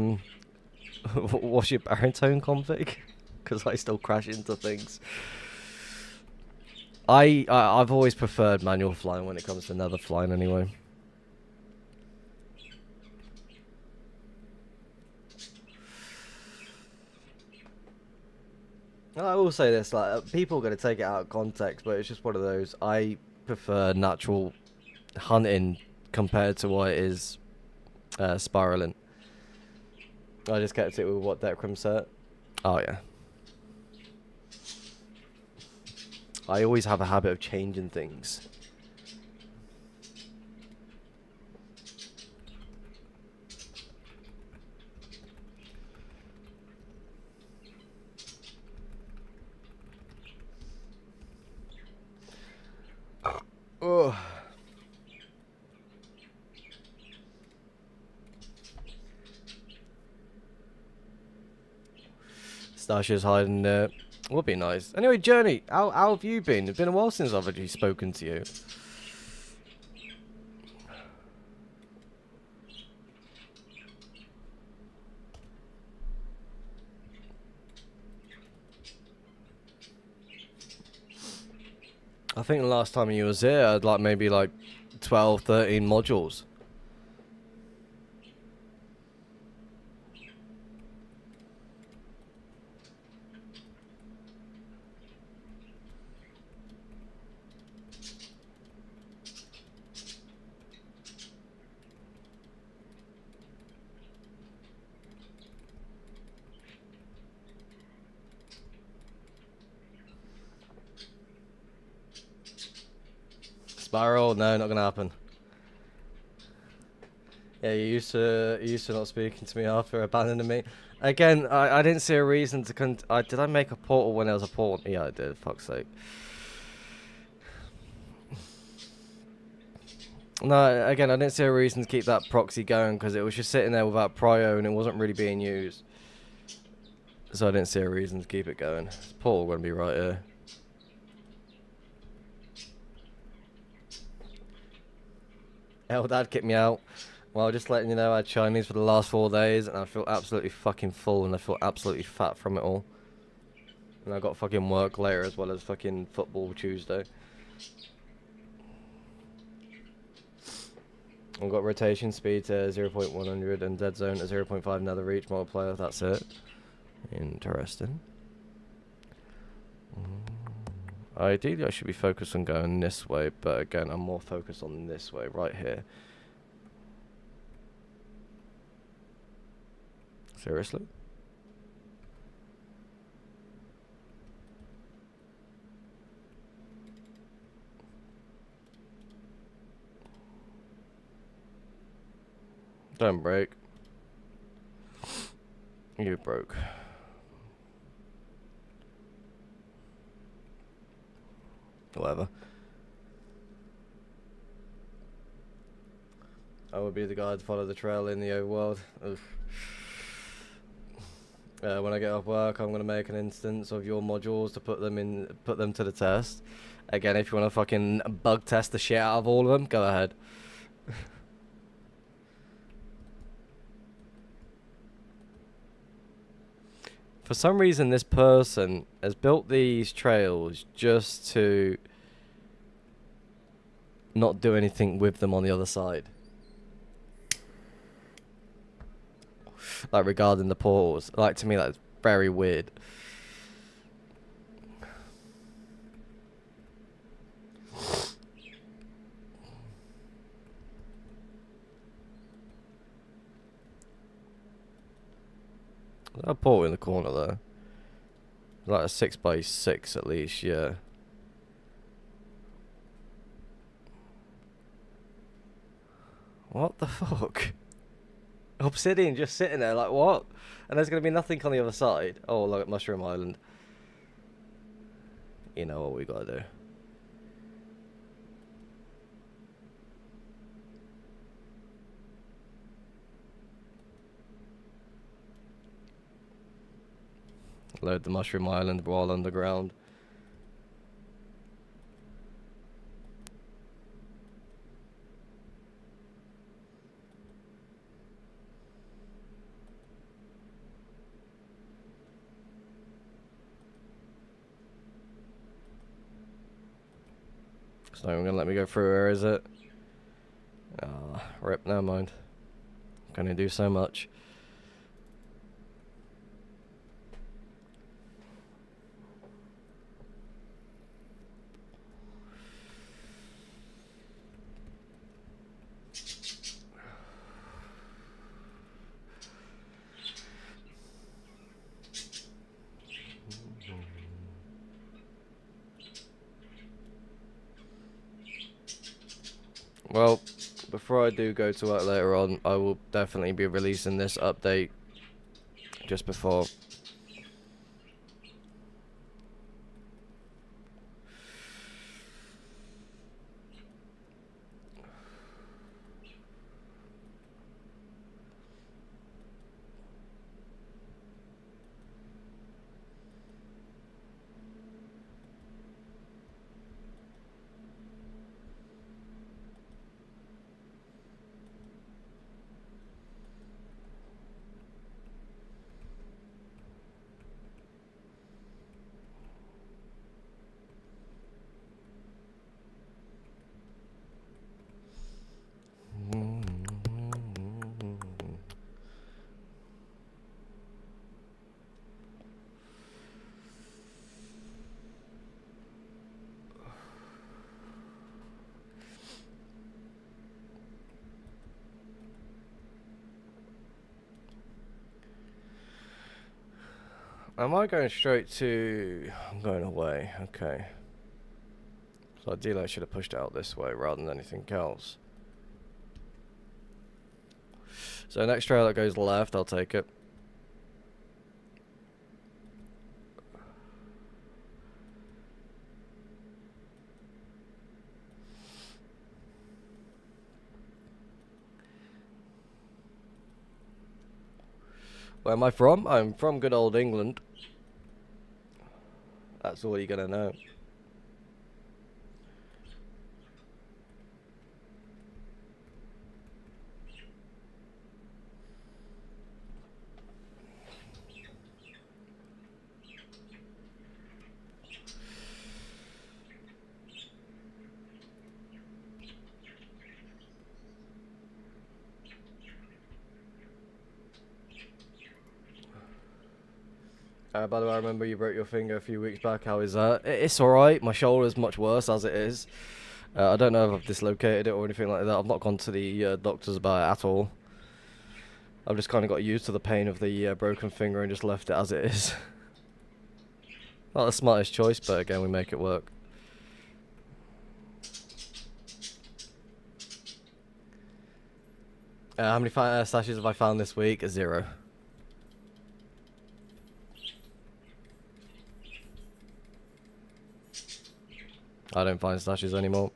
what's your baritone config? Because I still crash into things. I've always preferred manual flying when it comes to nether flying anyway. I will say this, like, people are going to take it out of context, but it's just one of those. I prefer natural hunting compared to what it is spiraling. I just kept it with what Decrim said. Oh, yeah. I always have a habit of changing things. Oh. Stashia's hiding there. Would be nice. Anyway, Journey, how have you been? It's been a while since I've actually spoken to you. I think the last time you was here, I had like maybe like 12, 13 modules. Spiral? No, not gonna happen. Yeah, you used to not speaking to me after abandoning me. Again, I didn't see a reason to did I make a portal when there was a portal? Yeah, I did. Fuck's sake. No, again, I didn't see a reason to keep that proxy going because it was just sitting there without prio and it wasn't really being used. So I didn't see a reason to keep it going. This portal gonna be right here. Eldad kicked me out. Well, just letting you know, I had Chinese for the last 4 days, and I feel absolutely fucking full, and I feel absolutely fat from it all. And I got fucking work later as well as fucking football Tuesday. I've got rotation speed to 0.100 and dead zone to 0.5 nether reach multiplier. That's it. Interesting. Ideally, I should be focused on going this way, but again, I'm more focused on this way, right here. Seriously? Don't break. You broke. Whatever. I would be the guy to follow the trail in the overworld. When I get off work, I'm gonna make an instance of your modules to put them to the test. Again, if you wanna fucking bug test the shit out of all of them, go ahead. For some reason, this person has built these trails just to not do anything with them on the other side. Like, regarding the portals. Like, to me, that's very weird. There's a portal in the corner there. Like a 6x6 at least, yeah. What the fuck? Obsidian just sitting there, like, what? And there's going to be nothing on the other side. Oh, look at Mushroom Island. You know what we got to do. Load the Mushroom Island while underground. It's not even gonna let me go through here, is it? Ah, rip, never mind. Can only do so much. Well, before I do go to work later on, I will definitely be releasing this update just before. Am I going straight to... I'm going away, okay. So ideally I should have pushed it out this way rather than anything else. So next trail that goes left, I'll take it. Where am I from? I'm from good old England. That's all you're gonna know. By the way, I remember you broke your finger a few weeks back. How is that? It's alright. My shoulder's much worse as it is. I don't know if I've dislocated it or anything like that. I've not gone to the doctors about it at all. I've just kind of got used to the pain of the broken finger and just left it as it is. Not the smartest choice, but again, we make it work. How many stashes have I found this week? 0. I don't find stashes anymore.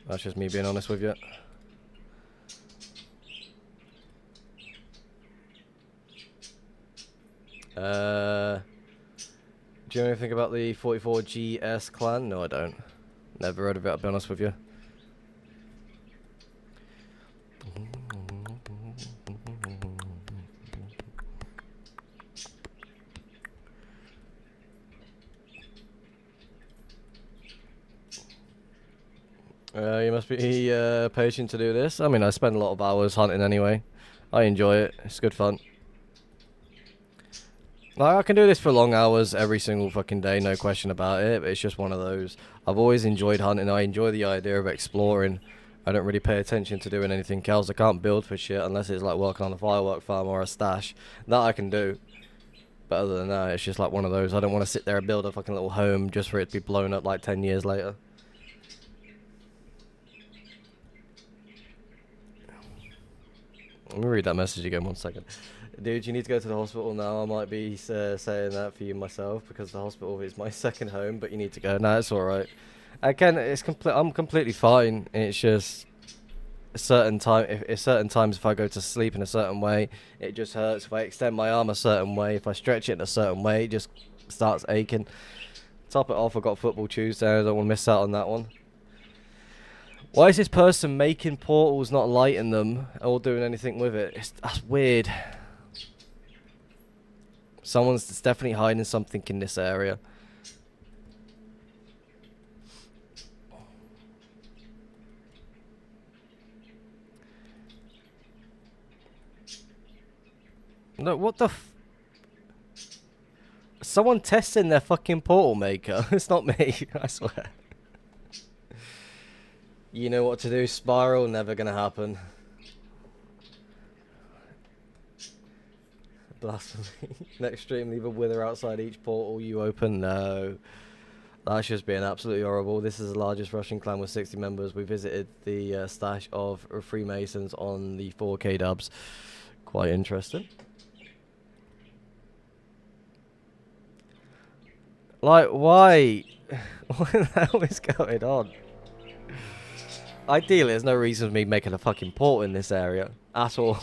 That's just me being honest with you. Do you know anything about the 44GS clan? No, I don't. Never heard of it, I'll be honest with you. You must be patient to do this. I mean, I spend a lot of hours hunting anyway. I enjoy it. It's good fun. Like, I can do this for long hours every single fucking day, no question about it. But it's just one of those. I've always enjoyed hunting. I enjoy the idea of exploring. I don't really pay attention to doing anything else. I can't build for shit unless it's like working on a firework farm or a stash. That I can do. But other than that, it's just like one of those. I don't want to sit there and build a fucking little home just for it to be blown up like 10 years later. Let me read that message again, 1 second. Dude, you need to go to the hospital now. I might be saying that for you myself because the hospital is my second home, but you need to go. No, it's alright. Again, I'm completely fine. It's just certain times if I go to sleep in a certain way, it just hurts. If I extend my arm a certain way, if I stretch it in a certain way, it just starts aching. Top it off, I got football Tuesday. I don't want to miss out on that one. Why is this person making portals, not lighting them, or doing anything with it? That's weird. Someone's definitely hiding something in this area. No, what the Someone testing their fucking portal maker. It's not me, I swear. You know what to do, Spiral, never gonna happen. Blasphemy. Next stream, leave a wither outside each portal you open. No. That's just being absolutely horrible. This is the largest Russian clan with 60 members. We visited the stash of Freemasons on the 4K dubs. Quite interesting. Like, why? What the hell is going on? Ideally, there's no reason for me making a fucking port in this area at all.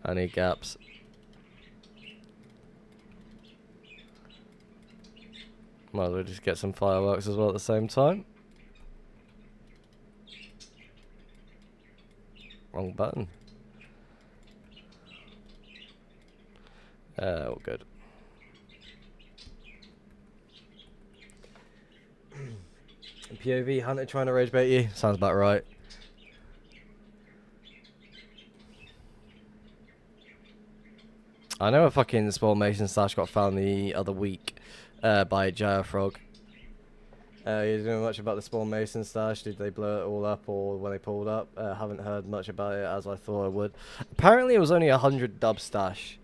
I need gaps. Might as well just get some fireworks as well at the same time. Wrong button. All good. POV hunter trying to rage bait you. Sounds about right. I know a fucking Spawn Mason stash got found the other week by Gyre Frog. You know much about the Spawn Mason stash? Did they blow it all up or when they pulled up? Haven't heard much about it as I thought I would. Apparently it was only 100 dub stash.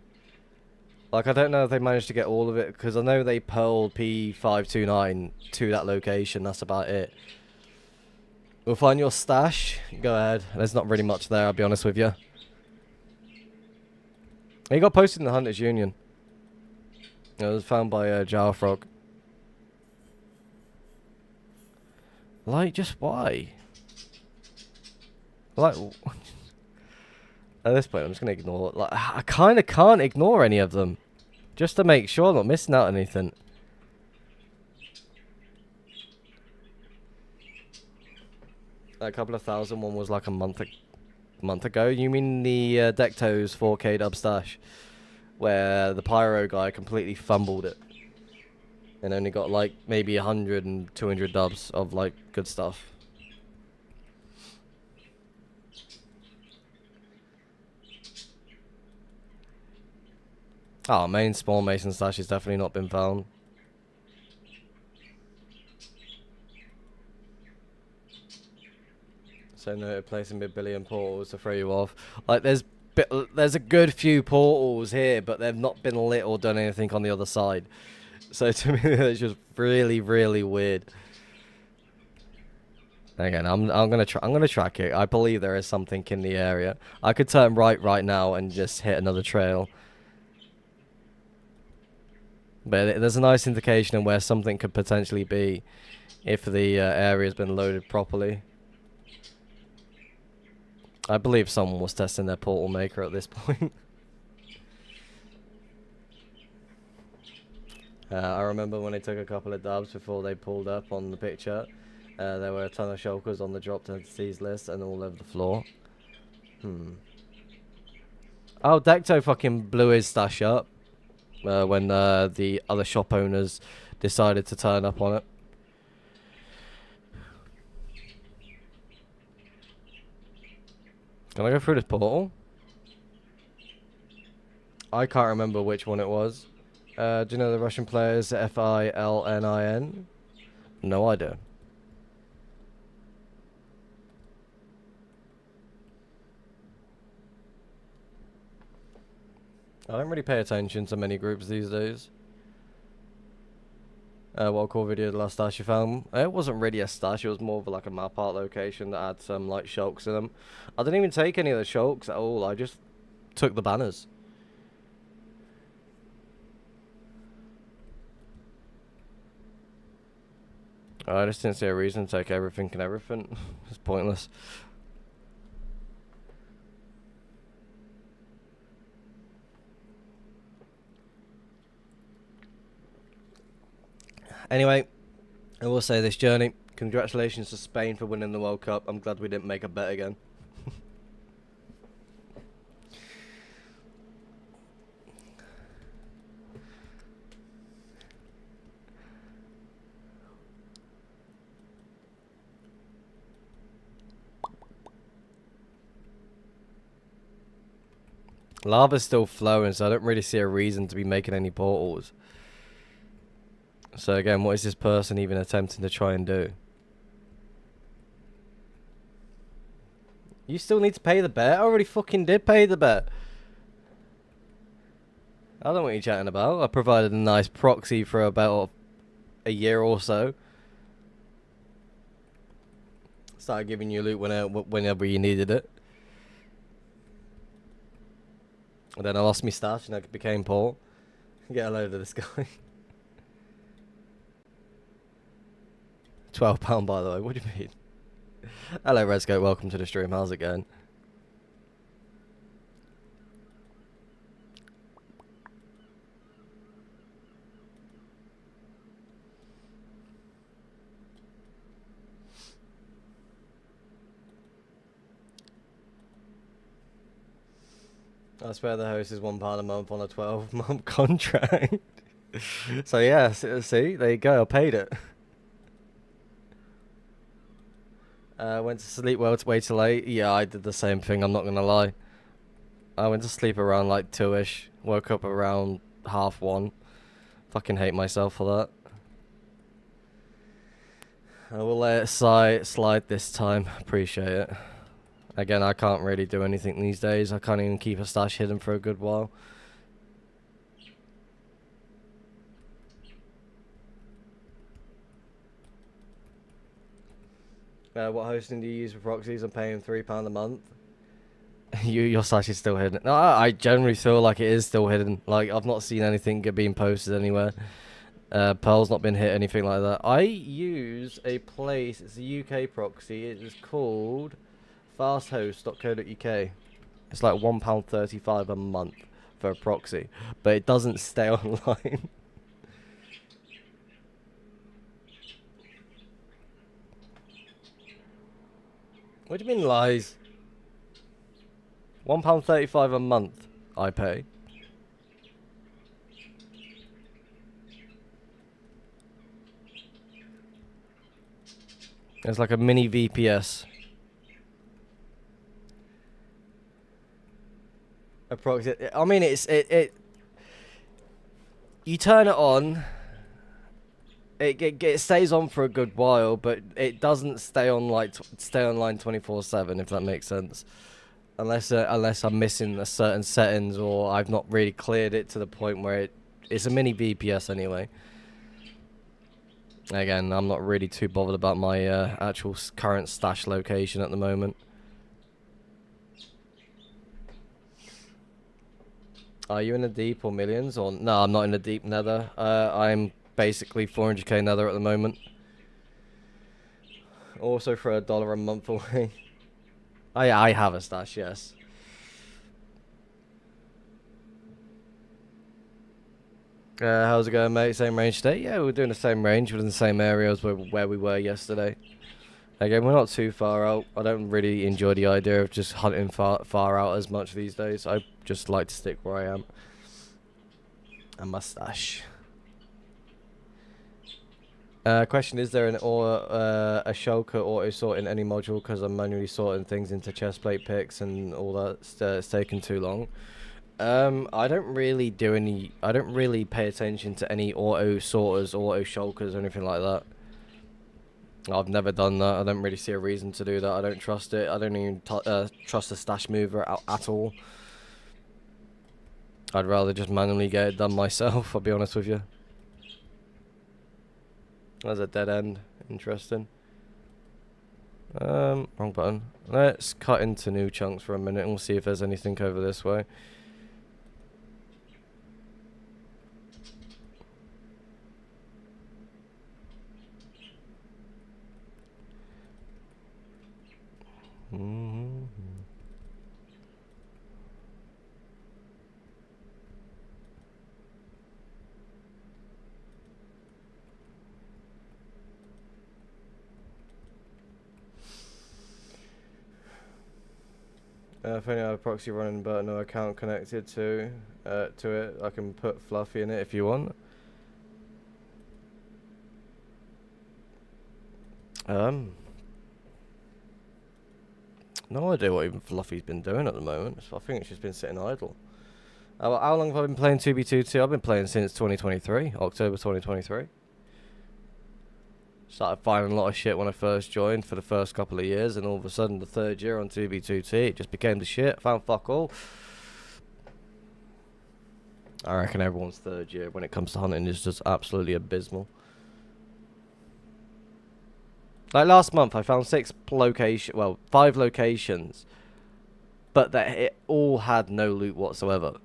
Like, I don't know if they managed to get all of it, because I know they pearled P529 to that location. That's about it. We'll find your stash. Go ahead. There's not really much there, I'll be honest with you. He got posted in the Hunters Union. It was found by Gyre Frog. Like, just why? Like... At this point, I'm just going to ignore... Like, I kind of can't ignore any of them. Just to make sure I'm not missing out on anything. A couple of thousand, one was like a month ago. You mean the Dectos 4K dub stash? Where the Pyro guy completely fumbled it. And only got like maybe 100 and 200 dubs of like good stuff. Oh, main spawn mason stash has definitely not been found. So no placing mid-billion portals to throw you off. Like there's a good few portals here, but they've not been lit or done anything on the other side. So to me, it's just really, really weird. Again, I'm gonna track it. I believe there is something in the area. I could turn right now and just hit another trail. But there's a nice indication of where something could potentially be if the area's been loaded properly. I believe someone was testing their portal maker at this point. I remember when they took a couple of dubs before they pulled up on the picture. There were a ton of shulkers on the dropped entities list and all over the floor. Oh, Decto fucking blew his stash up when the other shop owners decided to turn up on it. Can I go through this portal? I can't remember which one it was. Do you know the Russian players Filnin? No idea. I don't really pay attention to many groups these days. What core video the last stash you found? It wasn't really a stash, it was more of like a map art location that had some like shulks in them. I didn't even take any of the shulks at all, I just took the banners. I just didn't see a reason to take everything and everything. It's pointless. Anyway, I will say this journey. Congratulations to Spain for winning the World Cup. I'm glad we didn't make a bet again. Lava's still flowing, so I don't really see a reason to be making any portals. So again, what is this person even attempting to try and do? You still need to pay the bet? I already fucking did pay the bet. I don't know what you're chatting about. I provided a nice proxy for about a year or so. Started giving you loot whenever you needed it. And then I lost my stash and I became poor. Get a load of this guy. £12 by the way, what do you mean? Hello Redscope, welcome to the stream, how's it going? I swear the host is £1 a month on a 12-month contract. So yeah, see, there you go, I paid it. Went to sleep way too late. Yeah, I did the same thing, I'm not gonna lie. I went to sleep around like 2ish. Woke up around 1:30. Fucking hate myself for that. I will let it slide this time. Appreciate it. Again, I can't really do anything these days. I can't even keep a stash hidden for a good while. What hosting do you use for proxies? I'm paying £3 a month. Your stash is still hidden. No, I generally feel like it is still hidden. Like, I've not seen anything being posted anywhere. Pearl's not been hit, anything like that. I use a place, it's a UK proxy. It is called fasthost.co.uk. It's like £1.35 a month for a proxy. But it doesn't stay online. What do you mean lies? £1.35 a month I pay. It's like a mini VPS. A proxy. I mean, You turn it on. It stays on for a good while, but it doesn't stay on like stay online 24/7, if that makes sense. Unless I'm missing a certain settings or I've not really cleared it to the point where it's a mini VPS anyway. Again, I'm not really too bothered about my actual current stash location at the moment. Are you in the deep or millions? Or no, I'm not in the deep nether. I'm basically 400k nether at the moment. Also for $1 a month away. I have a stash, yes. How's it going, mate? Same range today? Yeah, we're doing the same range within the same area as where we were yesterday. Again, we're not too far out. I don't really enjoy the idea of just hunting far out as much these days. I just like to stick where I am. And my stash. Question: is there a shulker auto sort in any module? Because I'm manually sorting things into chestplate picks and all that. It's taking too long. I don't really do any. I don't really pay attention to any auto sorters, auto shulkers, or anything like that. I've never done that. I don't really see a reason to do that. I don't trust it. I don't even trust the stash mover at all. I'd rather just manually get it done myself. I'll be honest with you. There's a dead end. Interesting. Wrong button. Let's cut into new chunks for a minute and we'll see if there's anything over this way. If only I have a proxy running but no account connected to it, I can put Fluffy in it if you want. No idea what even Fluffy's been doing at the moment. I think she's been sitting idle. How long have I been playing 2B22? I've been playing since 2023, October 2023. Started finding a lot of shit when I first joined for the first couple of years, and all of a sudden the third year on 2B2T, it just became the shit. Found fuck all. I reckon everyone's third year when it comes to hunting is just absolutely abysmal. Like last month I found 5 locations, but that it all had no loot whatsoever.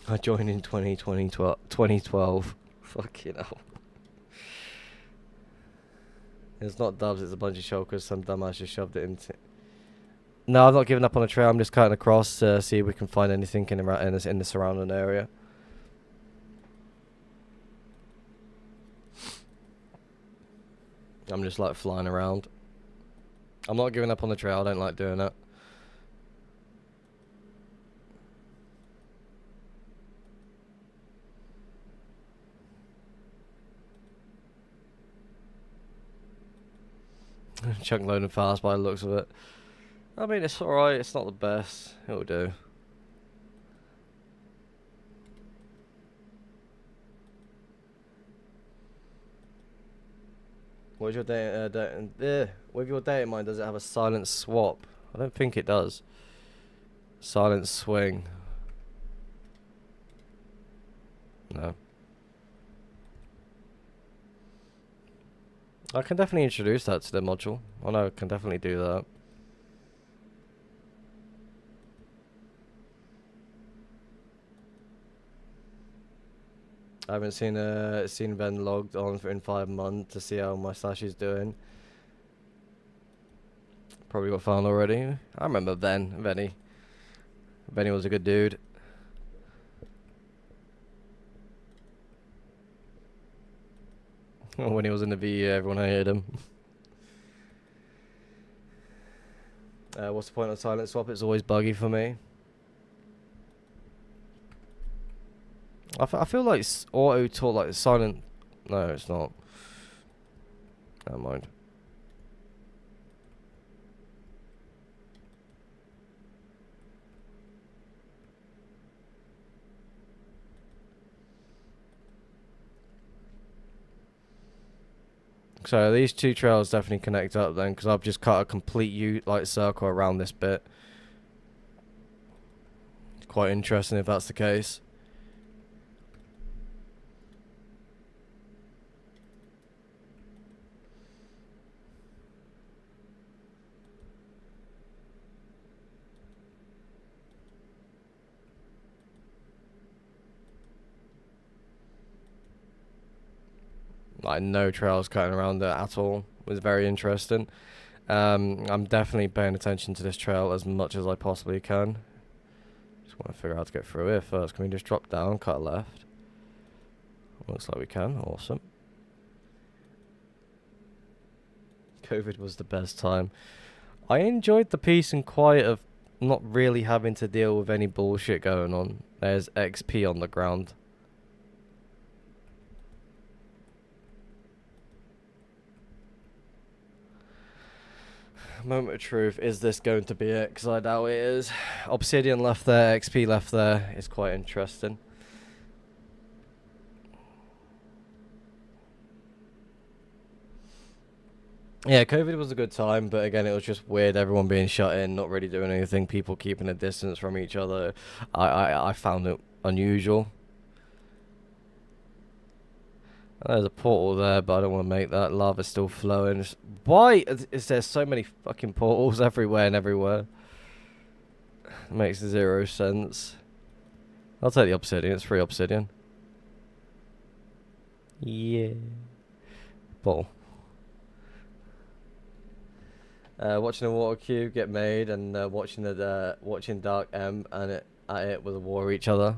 I joined in 2012. Fucking hell. It's not dubs, it's a bunch of shulkers. Some dumbass just shoved it into... No, I've not given up on a trail. I'm just cutting across to see if we can find anything in the surrounding area. I'm just like flying around. I'm not giving up on the trail. I don't like doing that. Chunk loading fast by the looks of it. I mean, it's alright. It's not the best. It'll do. What's your data? With your data mine, does it have a silent swap? I don't think it does. Silent swing. No. I can definitely introduce that to the module. I know I can definitely do that. I haven't seen Ben logged on in 5 months to see how my stash is doing. Probably got found already. I remember Benny. Benny was a good dude. When he was in the VE, everyone hated him. What's the point of silent swap? It's always buggy for me. I feel like auto talk like silent. No, it's not. Never mind. So these two trails definitely connect up then, because I've just cut a complete circle around this bit. It's quite interesting if that's the case. Like no trails cutting around it at all. It was very interesting. I'm definitely paying attention to this trail as much as I possibly can. Just want to figure out how to get through here first. Can we just drop down, cut left? Looks like we can. Awesome. COVID was the best time. I enjoyed the peace and quiet of not really having to deal with any bullshit going on. There's XP on the ground. Moment of truth, is this going to be it? Because I doubt it is. Obsidian left there, XP left there. It's quite interesting. Yeah, COVID was a good time, but again, it was just weird. Everyone being shut in, not really doing anything. People keeping a distance from each other. I found it unusual. There's a portal there, but I don't want to make that. Lava's still flowing. Why is there so many fucking portals everywhere and everywhere? It makes zero sense. I'll take the obsidian. It's free obsidian. Yeah. Ball. Watching a water cube get made and watching Dark M and it with a war each other.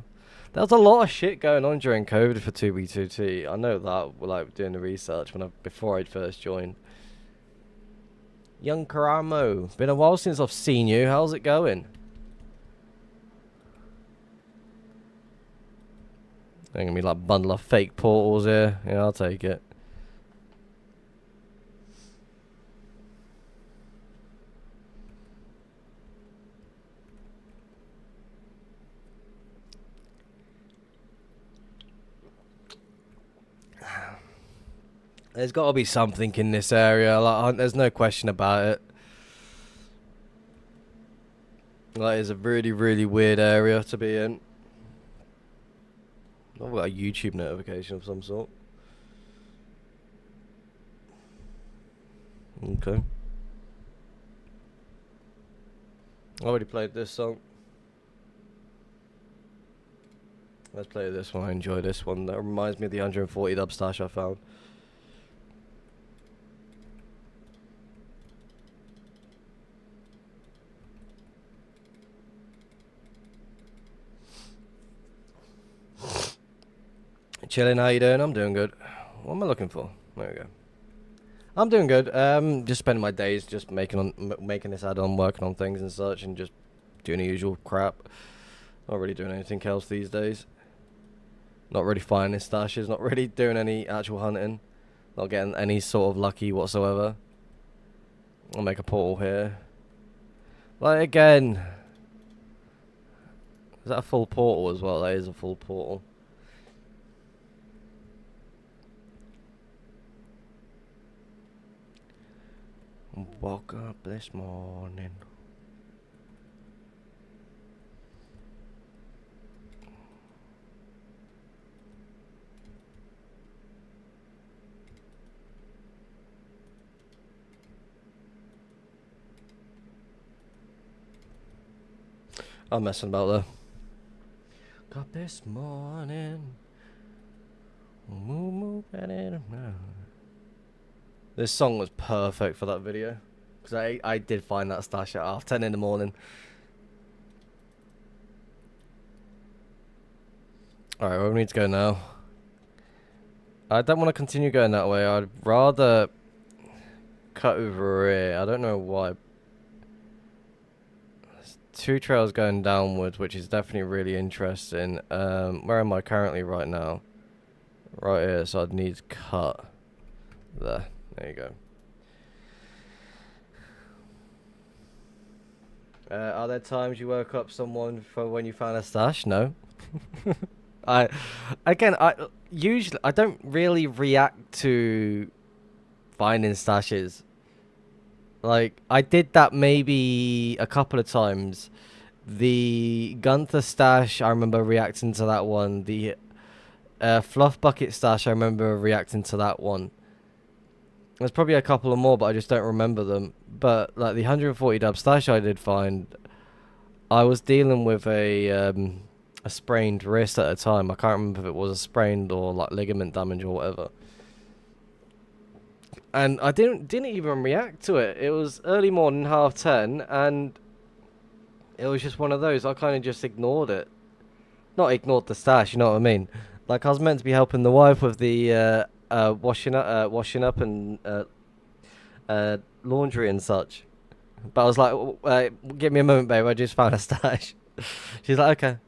There was a lot of shit going on during COVID for 2B2T. I know that, like, doing the research before I'd first joined. Young Karamo, been a while since I've seen you. How's it going? They're gonna be like bundle of fake portals here. Yeah, I'll take it. There's got to be something in this area. Like, there's no question about it. Like, it's a really, really weird area to be in. I've got a YouTube notification of some sort. Okay. I already played this song. Let's play this one. I enjoy this one. That reminds me of the 140 dub stash I found. Chilling, how you doing? I'm doing good. What am I looking for? There we go. I'm doing good. Just spending my days just making this add-on, working on things and such, and just doing the usual crap. Not really doing anything else these days. Not really finding stashes. Not really doing any actual hunting. Not getting any sort of lucky whatsoever. I'll make a portal here. Like, again. Is that a full portal as well? That is a full portal. Woke up this morning. I'm messing about there. Got this morning. This song was perfect for that video. Because I did find that stash at 10:30 in the morning. Alright, where we need to go now? I don't want to continue going that way. I'd rather cut over here. I don't know why. There's two trails going downwards, which is definitely really interesting. Where am I currently right now? Right here, so I'd need to cut there. There you go. Are there times you woke up someone for when you found a stash? No. I usually I don't really react to finding stashes. Like, I did that maybe a couple of times. The Gunther stash, I remember reacting to that one. The Fluff Bucket stash, I remember reacting to that one. There's probably a couple of more, but I just don't remember them. But, like, the 140 dub stash I did find, I was dealing with a sprained wrist at the time. I can't remember if it was a sprained or, like, ligament damage or whatever. And I didn't even react to it. It was early morning, 10:30, and it was just one of those. I kind of just ignored it. Not ignored the stash, you know what I mean? Like, I was meant to be helping the wife with the washing up and laundry and such. But I was like, give me a moment, babe. I just found a stash. She's like, okay.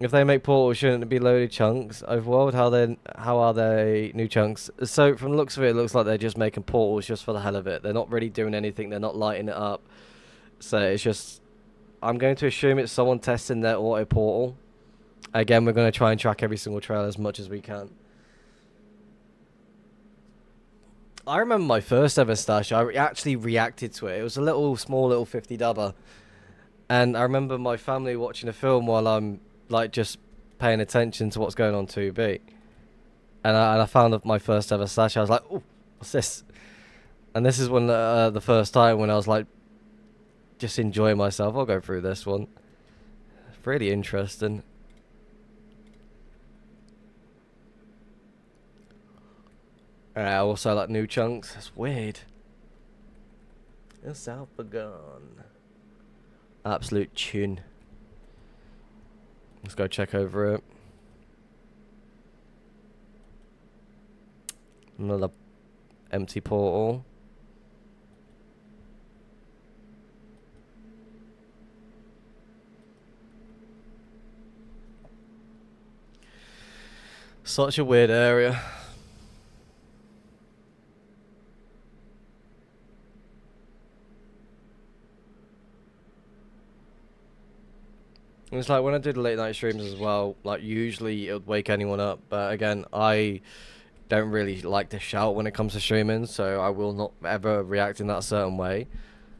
If they make portals, shouldn't it be loaded chunks? Overworld, how are they new chunks? So from the looks of it, it looks like they're just making portals just for the hell of it. They're not really doing anything. They're not lighting it up. So it's just, I'm going to assume it's someone testing their auto portal. Again, we're going to try and track every single trail as much as we can. I remember my first ever stash. I actually reacted to it. It was a small little 50 dubber. And I remember my family watching a film while I'm like just paying attention to what's going on 2B. And I found my first ever stash. I was like, oh, what's this? And this is when the first time when I was like, just enjoying myself. I'll go through this one. It's really interesting. Also like new chunks. That's weird. It's Alphagon. Absolute tune. Let's go check over it. Another empty portal. Such a weird area. It's like when I did late night streams as well, like usually it would wake anyone up, but again, I don't really like to shout when it comes to streaming, so I will not ever react in that certain way.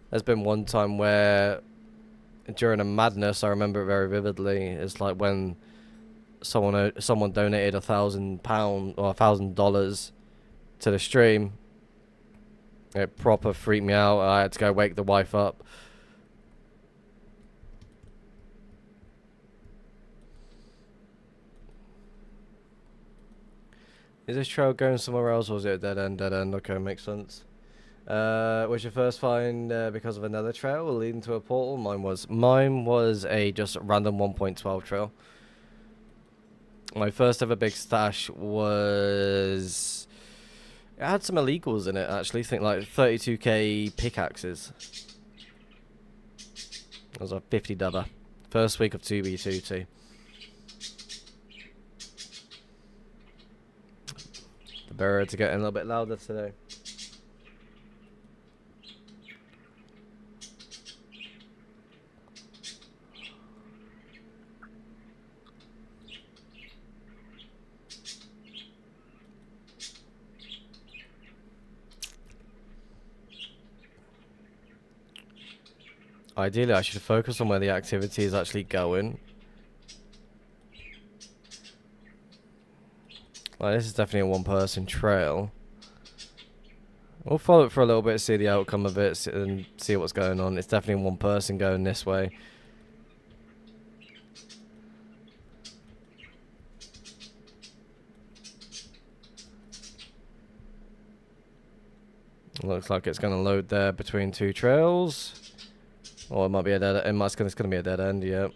There's been one time where during a madness, I remember it very vividly, it's like when someone donated £1,000 or $1,000 to the stream. It proper freaked me out. I had to go wake the wife up. Is this trail going somewhere else, or is it a dead end? Dead end. Okay, makes sense. Was your first find because of another trail leading to a portal? Mine was a just random 1.12 trail. My first ever big stash was... It had some illegals in it, actually. I think like 32k pickaxes. It was a 50 dubber. First week of 2B22. The birds are getting a little bit louder today. Ideally, I should focus on where the activity is actually going. Well, this is definitely a one-person trail. We'll follow it for a little bit, see the outcome of it, and see what's going on. It's definitely one person going this way. Looks like it's going to load there between two trails. Or it might be a dead end. It's going to be a dead end, yeah.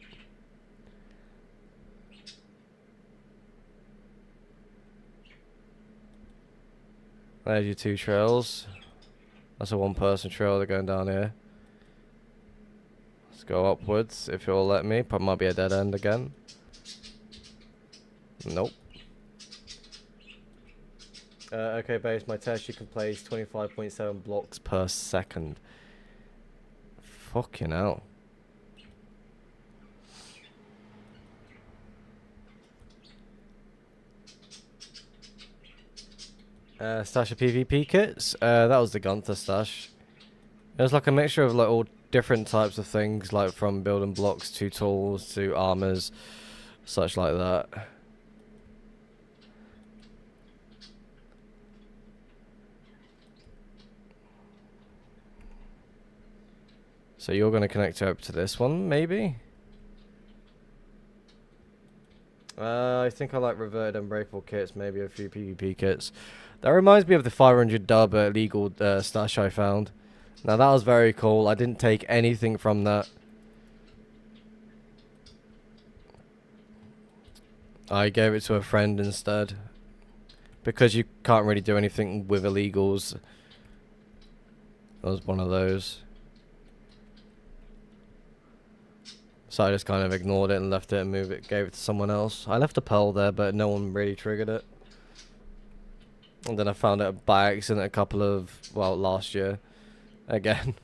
There's your two trails. That's a one-person trail. They're going down here. Let's go upwards if you'll let me. Probably might be a dead end again. Nope. Okay, base. My test, you can place 25.7 blocks per second. Fucking hell. Stash of PvP kits. That was the Gunther stash. It was like a mixture of like all different types of things, like from building blocks to tools to armors, such like that. So you're going to connect up to this one, maybe? I think I like reverted unbreakable kits, maybe a few PvP kits. That reminds me of the 500 dub legal stash I found. Now that was very cool. I didn't take anything from that. I gave it to a friend instead. Because you can't really do anything with illegals. That was one of those. So I just kind of ignored it and left it and gave it to someone else. I left a pearl there, but no one really triggered it. And then I found it by accident last year. Again.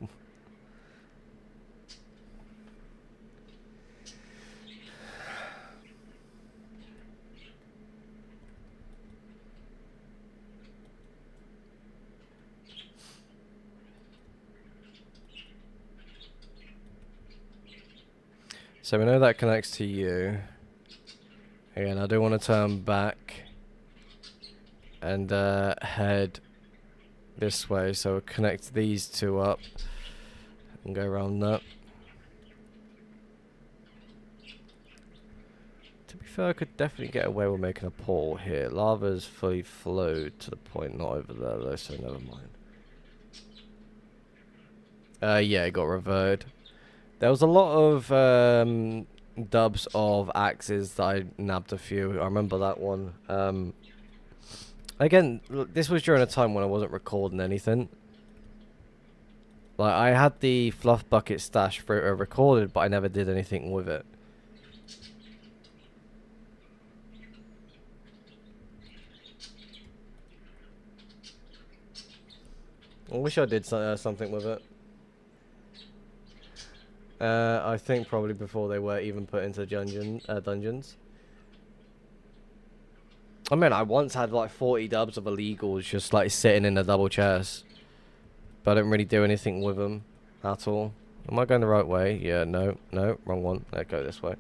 So we know that connects to you. Again, I do want to turn back and head this way, so we'll connect these two up and go around that. To be fair, I could definitely get away with making a portal here. Lava's fully flowed to the point, not over there though, so never mind. Yeah, it got reverted. There was a lot of dubs of axes that I nabbed a few. I remember that one. Again, this was during a time when I wasn't recording anything. Like, I had the fluff bucket stash for recorded, but I never did anything with it. I wish I did something with it. I think probably before they were even put into dungeons. I mean, I once had like 40 dubs of illegals just like sitting in a double chest. But I didn't really do anything with them at all. Am I going the right way? Yeah, no, wrong one. Let's go this way.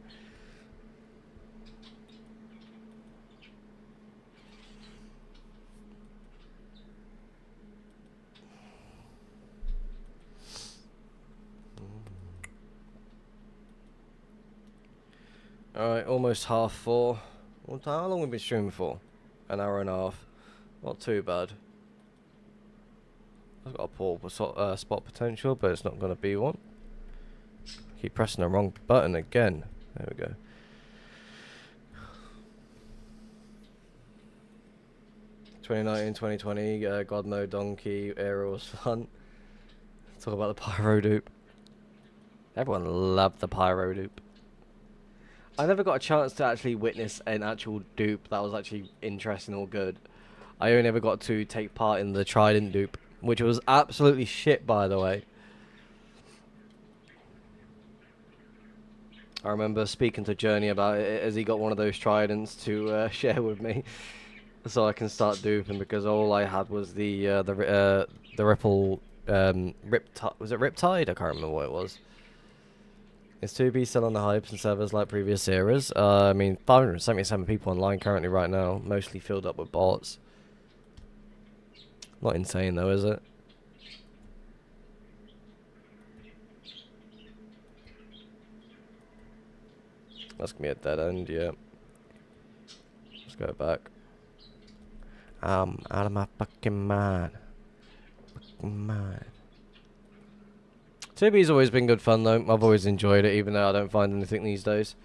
Alright, almost 4:30. How long have we been streaming for? An hour and a half. Not too bad. I've got a poor spot potential, but it's not going to be one. Keep pressing the wrong button again. There we go. (2019, 2020) God Mode Donkey era was fun. Talk about the pyro dupe. Everyone loved the pyro dupe. I never got a chance to actually witness an actual dupe that was actually interesting or good. I only ever got to take part in the Trident dupe, which was absolutely shit, by the way. I remember speaking to Journey about it as he got one of those Tridents to share with me, so I can start duping, because all I had was the Ripple Riptide. Was it Riptide? I can't remember what it was. Is 2B still on the hypes and servers like previous eras? I mean, 577 people online currently right now, mostly filled up with bots. Not insane though, is it? That's gonna be a dead end, yeah. Let's go back. I'm out of my fucking mind. Fucking mind. 2B's always been good fun though. I've always enjoyed it, even though I don't find anything these days.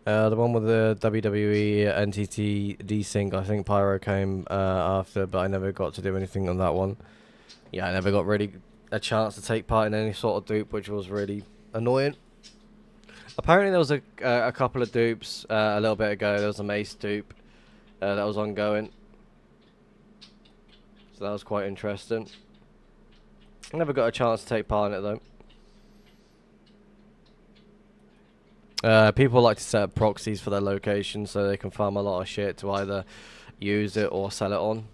The one with the WWE NTT desync, I think Pyro came after, but I never got to do anything on that one. Yeah, I never got really a chance to take part in any sort of dupe, which was really annoying. Apparently there was a couple of dupes a little bit ago. There was a Mace dupe that was ongoing. So that was quite interesting. I never got a chance to take part in it though. People like to set up proxies for their location so they can farm a lot of shit to either use it or sell it on,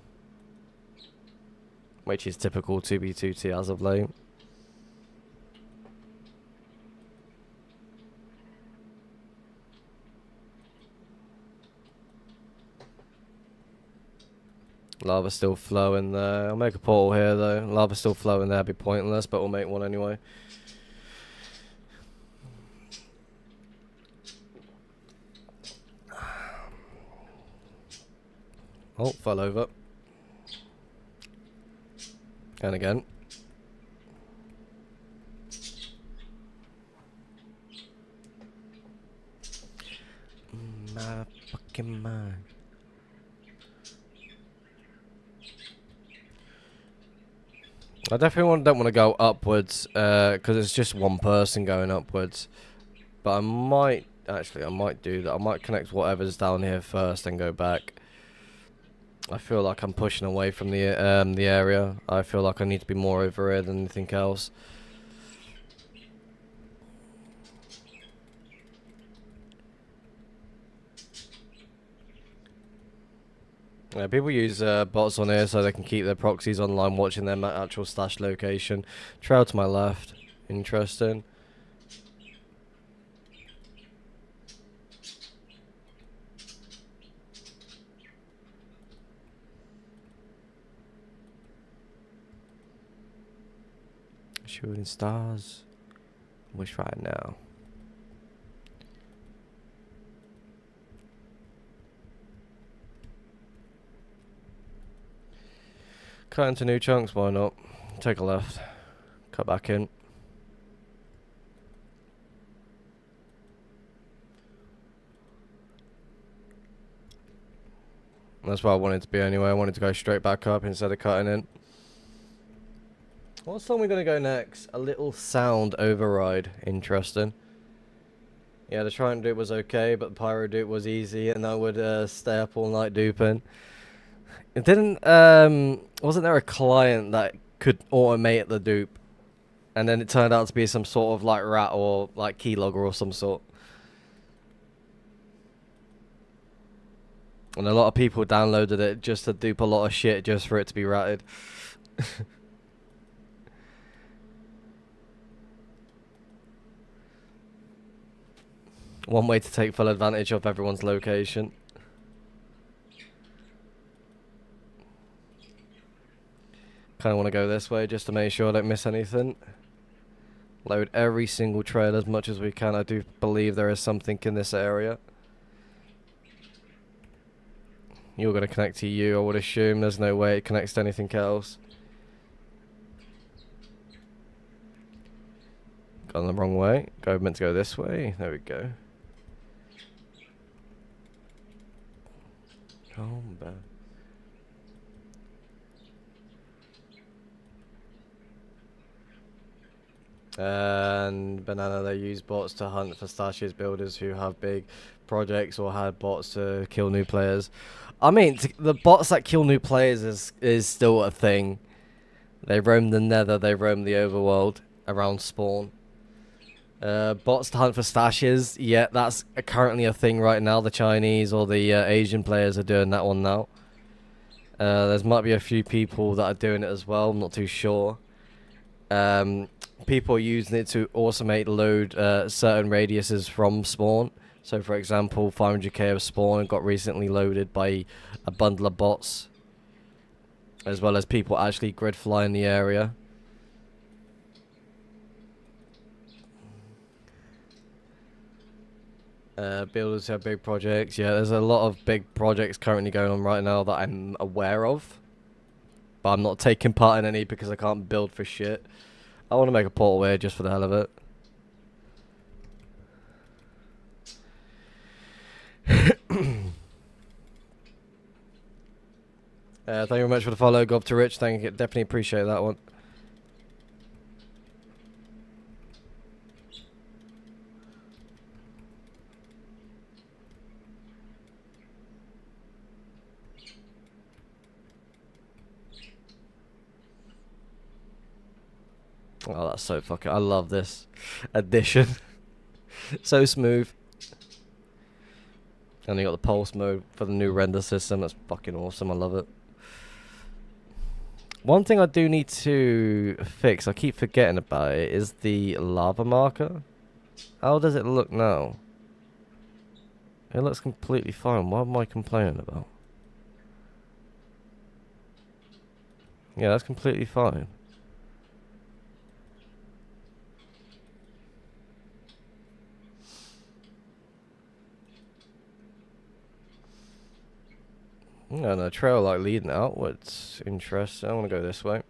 which is typical 2B2T as of late. Lava still flowing there. I'll make a portal here though. Lava still flowing there, be pointless, but we'll make one anyway. Oh, fell over. And again. My fucking mind. I definitely don't want to go upwards, because it's just one person going upwards. But I might do that. I might connect whatever's down here first and go back. I feel like I'm pushing away from the area. I feel like I need to be more over here than anything else. Yeah, people use bots on here so they can keep their proxies online watching their actual stash location. Trail to my left. Interesting. Shooting stars. Wish right now. Cut into new chunks, why not? Take a left. Cut back in. That's where I wanted to be anyway. I wanted to go straight back up instead of cutting in. What song are we going to go next? A little sound override. Interesting. Yeah, the Trident dupe was okay, but the Pyro dupe was easy, and I would stay up all night duping. It didn't, wasn't there a client that could automate the dupe? And then it turned out to be some sort of like rat or like keylogger or some sort. And a lot of people downloaded it just to dupe a lot of shit just for it to be ratted. One way to take full advantage of everyone's location. Kind of want to go this way just to make sure I don't miss anything. Load every single trail as much as we can. I do believe there is something in this area. You're going to connect to you, I would assume. There's no way it connects to anything else. Gone the wrong way. Meant to go this way. There we go. Oh, bad. And Banana, they use bots to hunt for stashes builders who have big projects or had bots to kill new players. I mean, the bots that kill new players is still a thing. They roam the nether, they roam the overworld around spawn. Bots to hunt for stashes, yeah, that's currently a thing right now. The Chinese or the Asian players are doing that one now. There's might be a few people that are doing it as well, I'm not too sure. People are using it to automate load certain radiuses from spawn. So for example, 500k of spawn got recently loaded by a bundle of bots, as well as people actually grid flying the area. Builders have big projects. Yeah, there's a lot of big projects currently going on right now that I'm aware of, but I'm not taking part in any because I can't build for shit. I want to make a portal here just for the hell of it. Thank you very much for the follow, Gob to Rich. Thank you, definitely appreciate that one. Oh, that's so fucking... I love this addition. So smooth. And you got the pulse mode for the new render system. That's fucking awesome. I love it. One thing I do need to fix, I keep forgetting about it, is the lava marker. How does it look now? It looks completely fine. What am I complaining about? Yeah, that's completely fine. Yeah, and a trail like leading outwards. Interesting. I want to go this way.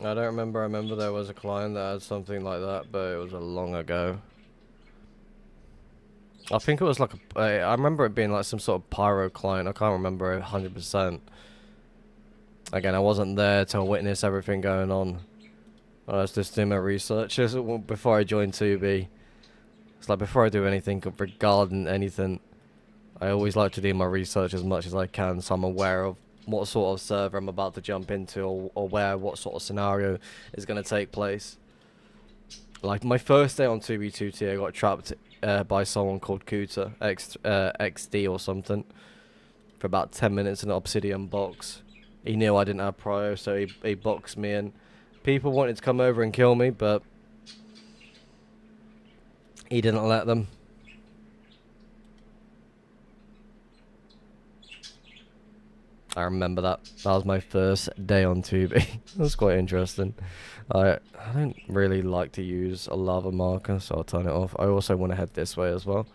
I don't remember. I remember there was a client that had something like that, but it was a long ago. I think it was like I remember it being like some sort of pyro client. I can't remember 100%. Again, I wasn't there to witness everything going on. I was just doing my research before I joined 2B. It's like before I do anything regarding anything, I always like to do my research as much as I can, so I'm aware of what sort of server I'm about to jump into, or what sort of scenario is going to take place. Like my first day on 2B2T, I got trapped by someone called Kuta, XD or something, for about 10 minutes in an obsidian box. He knew I didn't have prio, so he boxed me in. People wanted to come over and kill me, but he didn't let them. I remember that. That was my first day on 2B. That was quite interesting. I don't really like to use a lava marker, so I'll turn it off. I also want to head this way as well.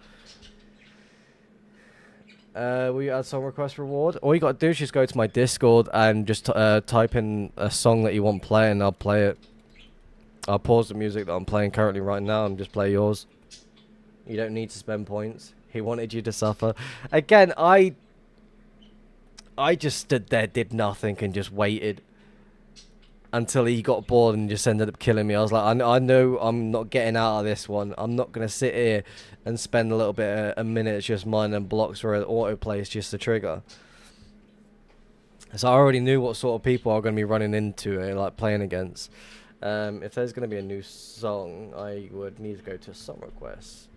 Will you add song request reward? All you got to do is just go to my Discord and just type in a song that you want playing, and I'll play it. I'll pause the music that I'm playing currently right now and just play yours. You don't need to spend points. He wanted you to suffer. Again, I just stood there, did nothing, and just waited until he got bored and just ended up killing me. I was like, I know I'm not getting out of this one. I'm not going to sit here and spend a little bit, a minute just minding blocks for an autoplay is just a trigger. So I already knew what sort of people are going to be running into it, like playing against. If there's going to be a new song, I would need to go to song requests.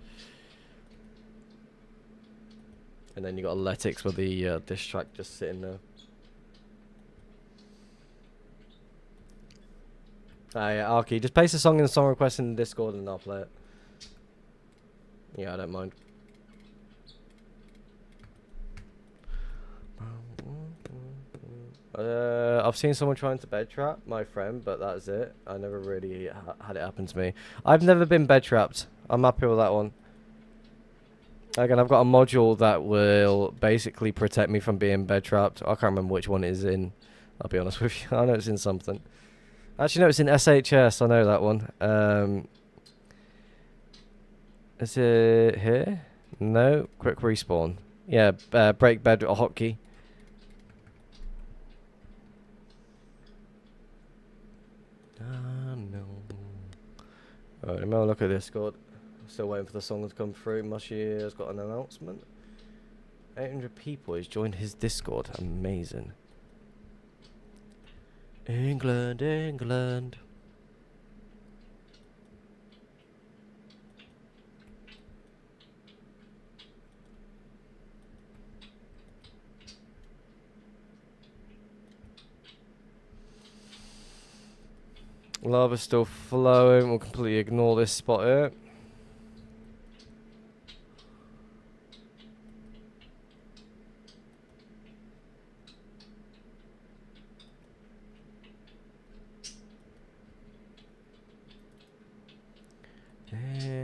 And then you got Athletics with the diss track just sitting there. Yeah, Arky, just paste a song in the song request in the Discord and I'll play it. Yeah, I don't mind. I've seen someone trying to bed trap my friend, but that's it. I never really had it happen to me. I've never been bed trapped. I'm happy with that one. Again, I've got a module that will basically protect me from being bed trapped. I can't remember which one it is in. I'll be honest with you. I know it's in something. Actually, no, it's in SHS. I know that one. Is it here? No. Quick respawn. Yeah, break bed or hotkey. No. Alright, let me have a look at Discord. Still waiting for the song to come through. Mushy has got an announcement. 800 people has joined his Discord. Amazing. England, England. Lava's still flowing. We'll completely ignore this spot here.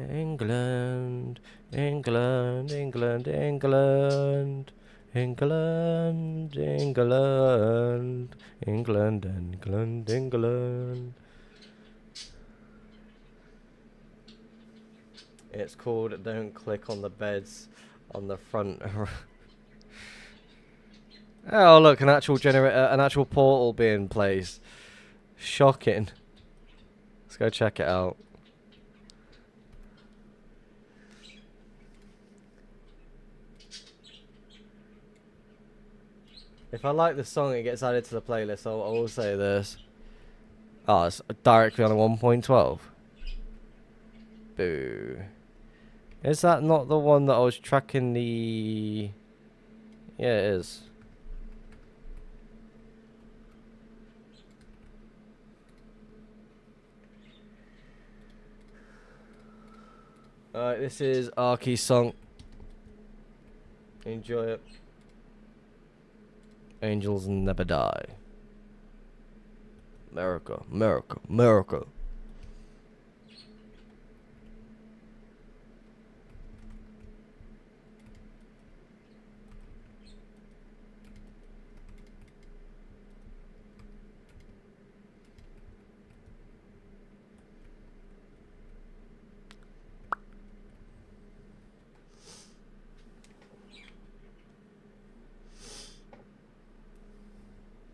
England, England, England, England. England, England, England, England, England. It's called Don't Click on the Beds on the front. Oh look, an actual an actual portal being placed. Shocking. Let's go check it out. If I like the song, it gets added to the playlist. I will say this. Oh, it's directly on a 1.12. Boo. Is that not the one that I was tracking the... Yeah, it is. Alright, this is Arky's song. Enjoy it. Angels never die. America, America, America.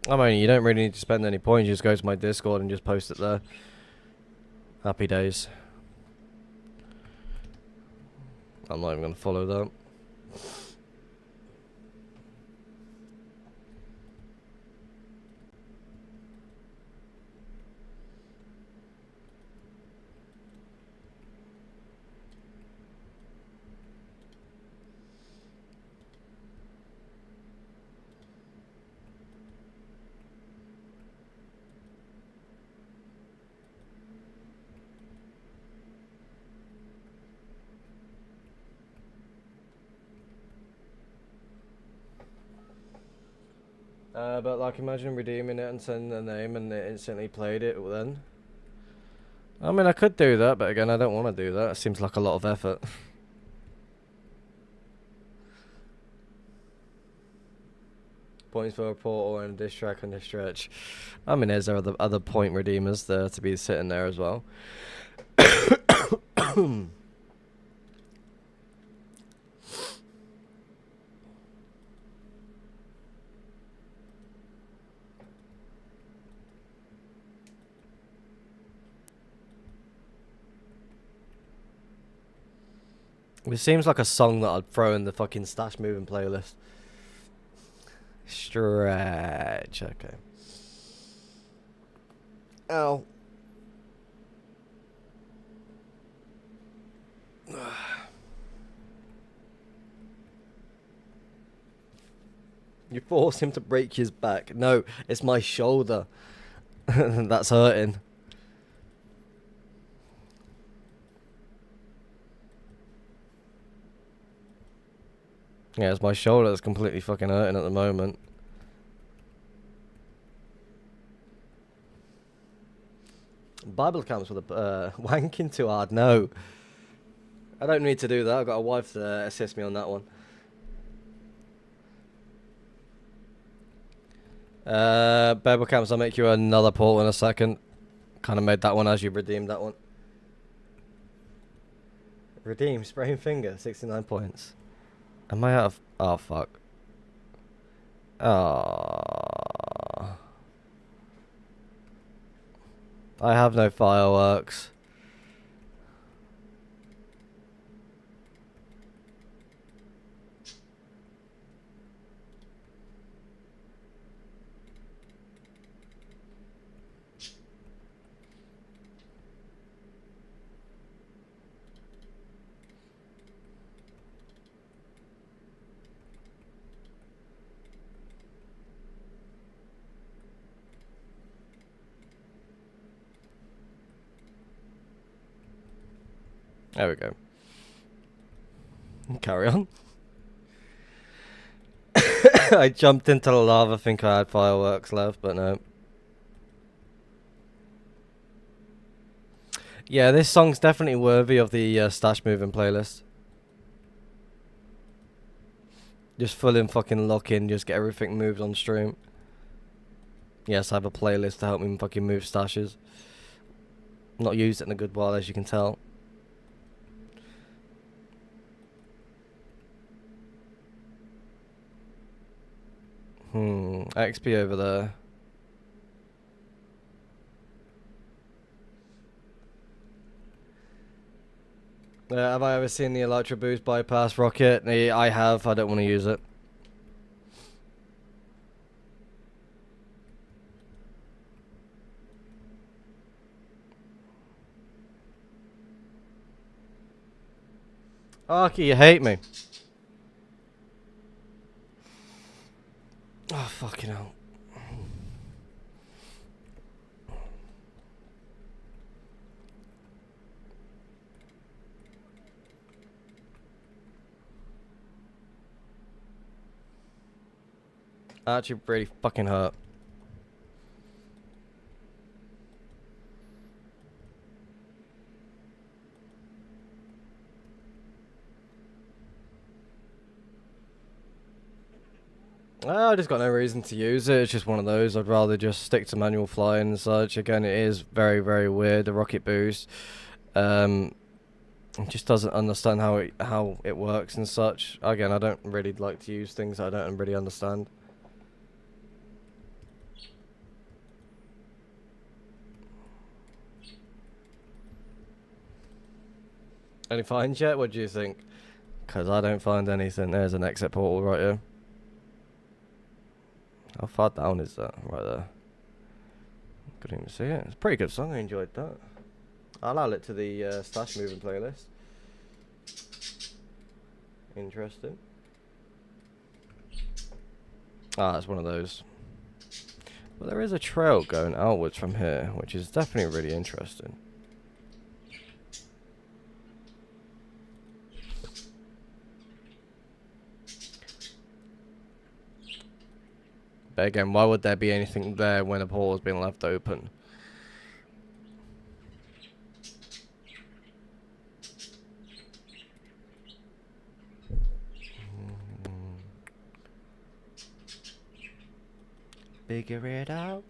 I mean, you don't really need to spend any points. You just go to my Discord and just post it there. Happy days. I'm not even going to follow that. But like, imagine redeeming it and sending the name and it instantly played it then. I mean, I could do that, but again, I don't want to do that. It seems like a lot of effort. Points for a portal and a diss track on this stretch. I mean, there's other point redeemers there to be sitting there as well. It seems like a song that I'd throw in the fucking Stash Moving playlist. Stretch, okay. Ow. You force him to break his back. No, it's my shoulder. That's hurting. Yeah, it's my shoulder that's completely fucking hurting at the moment. Bible camps with a wanking too hard. No, I don't need to do that. I've got a wife to assist me on that one. Bible camps. I'll make you another portal in a second. Kind of made that one as you redeemed that one. Redeem sprained finger. 69 points. Am I out of... Oh, fuck. Oh. I have no fireworks. There we go. Carry on. I jumped into the lava, think I had fireworks left, but no. Yeah, this song's definitely worthy of the Stash Moving playlist. Just full in fucking lock in, just get everything moved on stream. Yes, I have a playlist to help me fucking move stashes. Not used it in a good while, as you can tell. XP over there. Have I ever seen the Elytra Boost bypass rocket? I have. I don't want to use it. Arky, you hate me. Oh, fucking hell. Actually, really fucking hurt. I just got no reason to use it. It's just one of those. I'd rather just stick to manual flying and such. Again, it is very, very weird. The rocket boost, it just doesn't understand how it works and such. Again, I don't really like to use things I don't really understand. Any finds yet? What do you think? Because I don't find anything. There's an exit portal right here. How far down is that? Right there. Couldn't even see it. It's a pretty good song. I enjoyed that. I'll add it to the stash moving playlist. Interesting. Ah, it's one of those. But there is a trail going outwards from here, which is definitely really interesting. But again, why would there be anything there when a portal has been left open? Figure it out.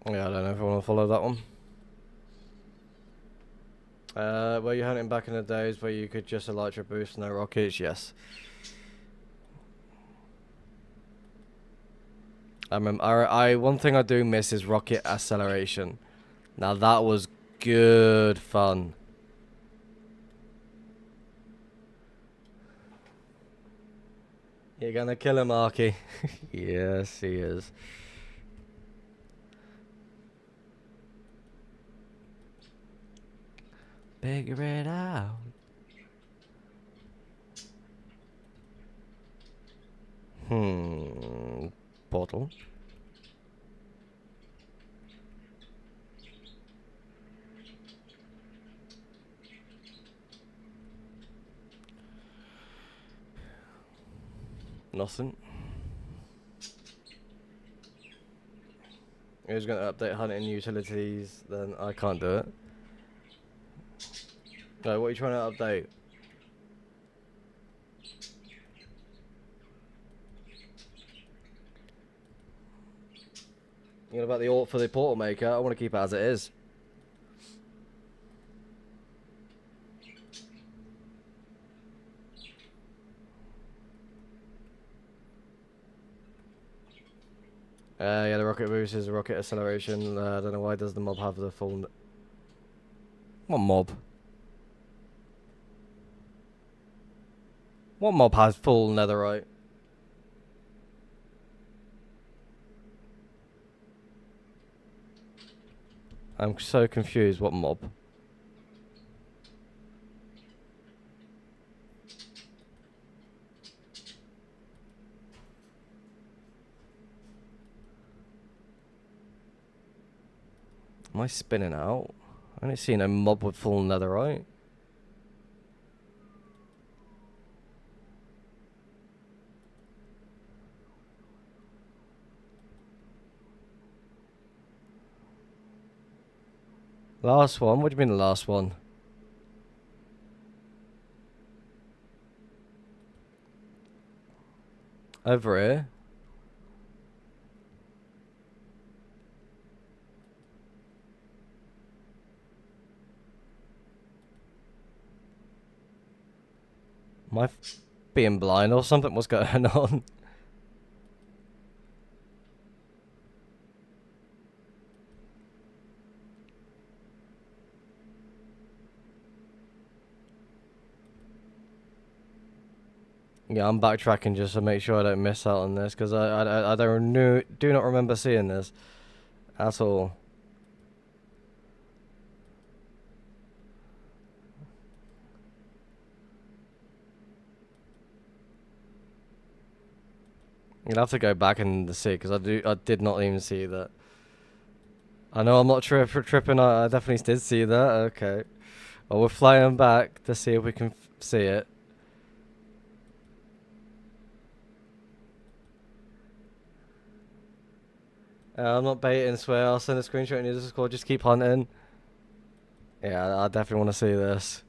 Yeah, I don't know if I want to follow that one. Were you hunting back in the days where you could just elytra boost no rockets? Yes. I remember. One thing I do miss is rocket acceleration. Now that was good fun. You're gonna kill him, Arky. Yes, he is. Figure it out. Portal. Nothing. Who's gonna update hunting utilities? Then I can't do it. No, what are you trying to update? You know about the alt for the portal maker? I want to keep it as it is. Yeah, the rocket boost is a rocket acceleration. I don't know why does the mob have the full... What mob? What mob has full netherite? I'm so confused. What mob? Am I spinning out? I don't see no mob with full netherite. Last one? What do you mean the last one? Over here? Am I being blind or something? What's going on? Yeah, I'm backtracking just to make sure I don't miss out on this, because I do not remember seeing this at all. You'll have to go back and see, because I did not even see that. I know I'm not tripping. I definitely did see that. Okay. Well, we're flying back to see if we can see it. I'm not baiting, swear. I'll send a screenshot in your Discord. Just keep hunting. Yeah, I definitely want to see this.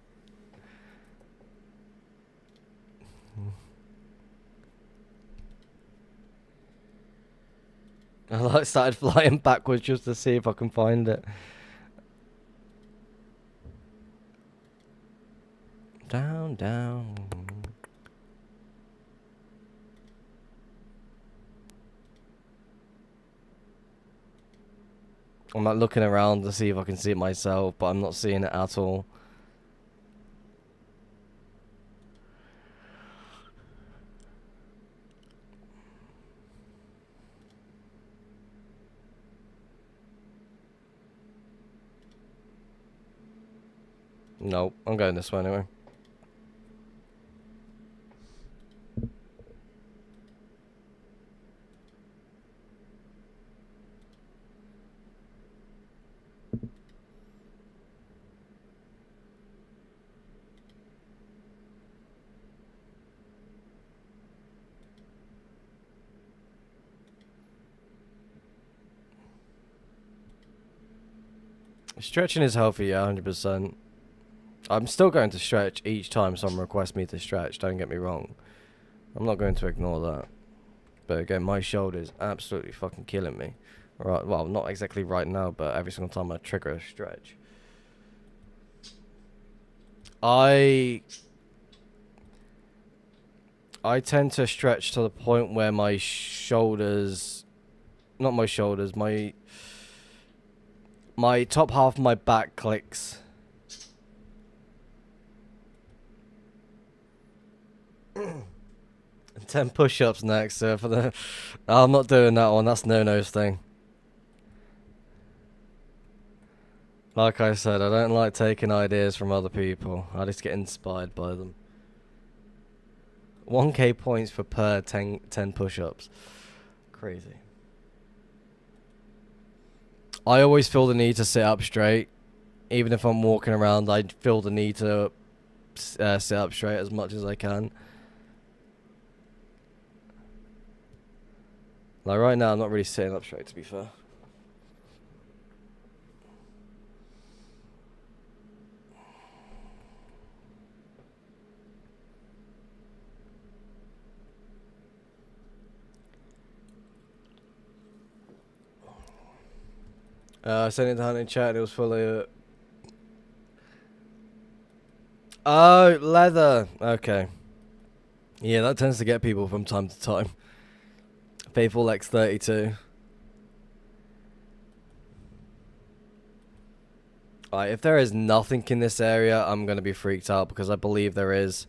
I like started flying backwards just to see if I can find it. Down, down. I'm like looking around to see if I can see it myself, but I'm not seeing it at all. Nope, I'm going this way anyway. Stretching is healthy, yeah, 100%. I'm still going to stretch each time someone requests me to stretch, don't get me wrong. I'm not going to ignore that. But again, my shoulder is absolutely fucking killing me. Right, well, not exactly right now, but every single time I trigger a stretch. I tend to stretch to the point where my shoulders... Not my shoulders, my top half of my back clicks. And 10 push-ups next, for the... I'm not doing that one, that's no-no's thing. Like I said, I don't like taking ideas from other people. I just get inspired by them. 1k points for per 10 push-ups. Crazy. I always feel the need to sit up straight. Even if I'm walking around, I feel the need to sit up straight as much as I can. Like right now, I'm not really sitting up straight, to be fair. I sent it to Hunting Chat and it was full of... Oh, leather. Okay. Yeah, that tends to get people from time to time. Faithful X32. Alright, if there is nothing in this area, I'm going to be freaked out because I believe there is.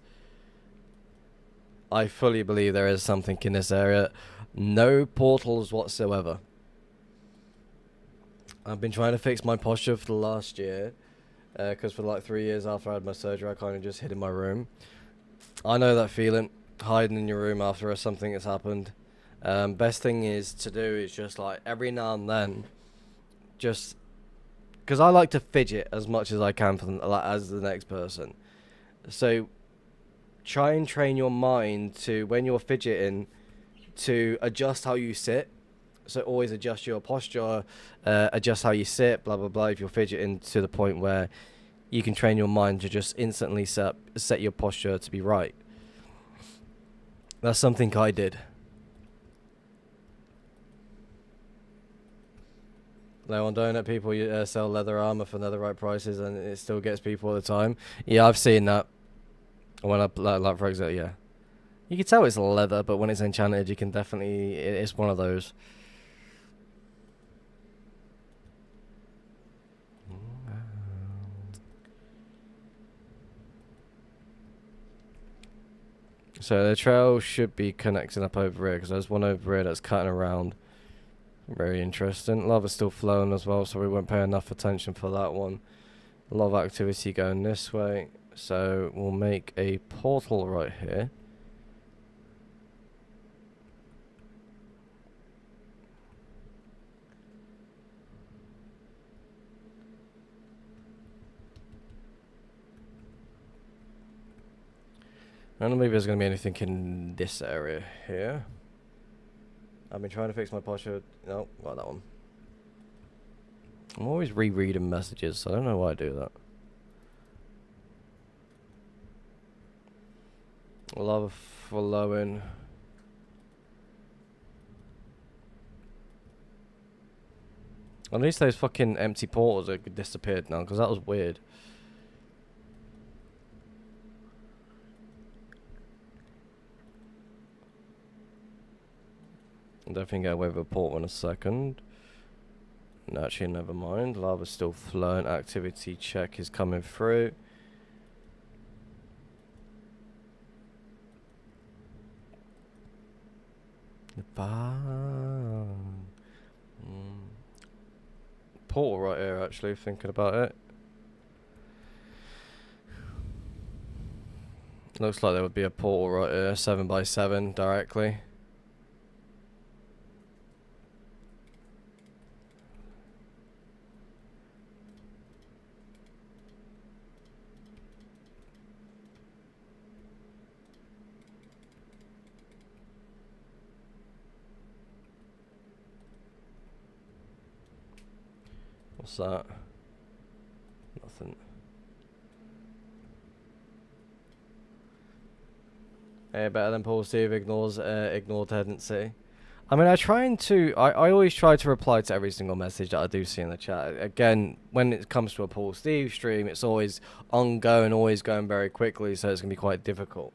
I fully believe there is something in this area. No portals whatsoever. I've been trying to fix my posture for the last year. Because for like 3 years after I had my surgery, I kind of just hid in my room. I know that feeling. Hiding in your room after something has happened. Best thing is to do is just like every now and then, just because I like to fidget as much as I can for as the next person. So try and train your mind to, when you're fidgeting, to adjust how you sit So always adjust your posture, adjust how you sit, blah blah blah. If you're fidgeting to the point where you can train your mind to just instantly set your posture to be right. That's something I did. No one donut people sell leather armor for netherite prices, and it still gets people all the time. Yeah, I've seen that. When I like for example, yeah, you can tell it's leather, but when it's enchanted, you can definitely. It's one of those. So the trail should be connecting up over here, because there's one over here that's cutting around. Very interesting. Lava's still flowing as well, so we won't pay enough attention for that one. A lot of activity going this way, so we'll make a portal right here. I don't know, maybe there's going to be anything in this area here. I've been trying to fix my posture. No, not that one. I'm always rereading messages, so I don't know why I do that. Lava flowing. At least those fucking empty portals are disappeared now, because that was weird. I'm definitely get away with a portal in a second. No, actually, never mind. Lava's still flowing. Activity check is coming through. Portal right here, actually, thinking about it. Looks like there would be a portal right here, 7x7 directly. What's that? Nothing. Better than Paul Steve ignores ignored tendency. I mean, I always try to reply to every single message that I do see in the chat. Again, when it comes to a Paul Steve stream, it's always ongoing, always going very quickly, so it's going to be quite difficult.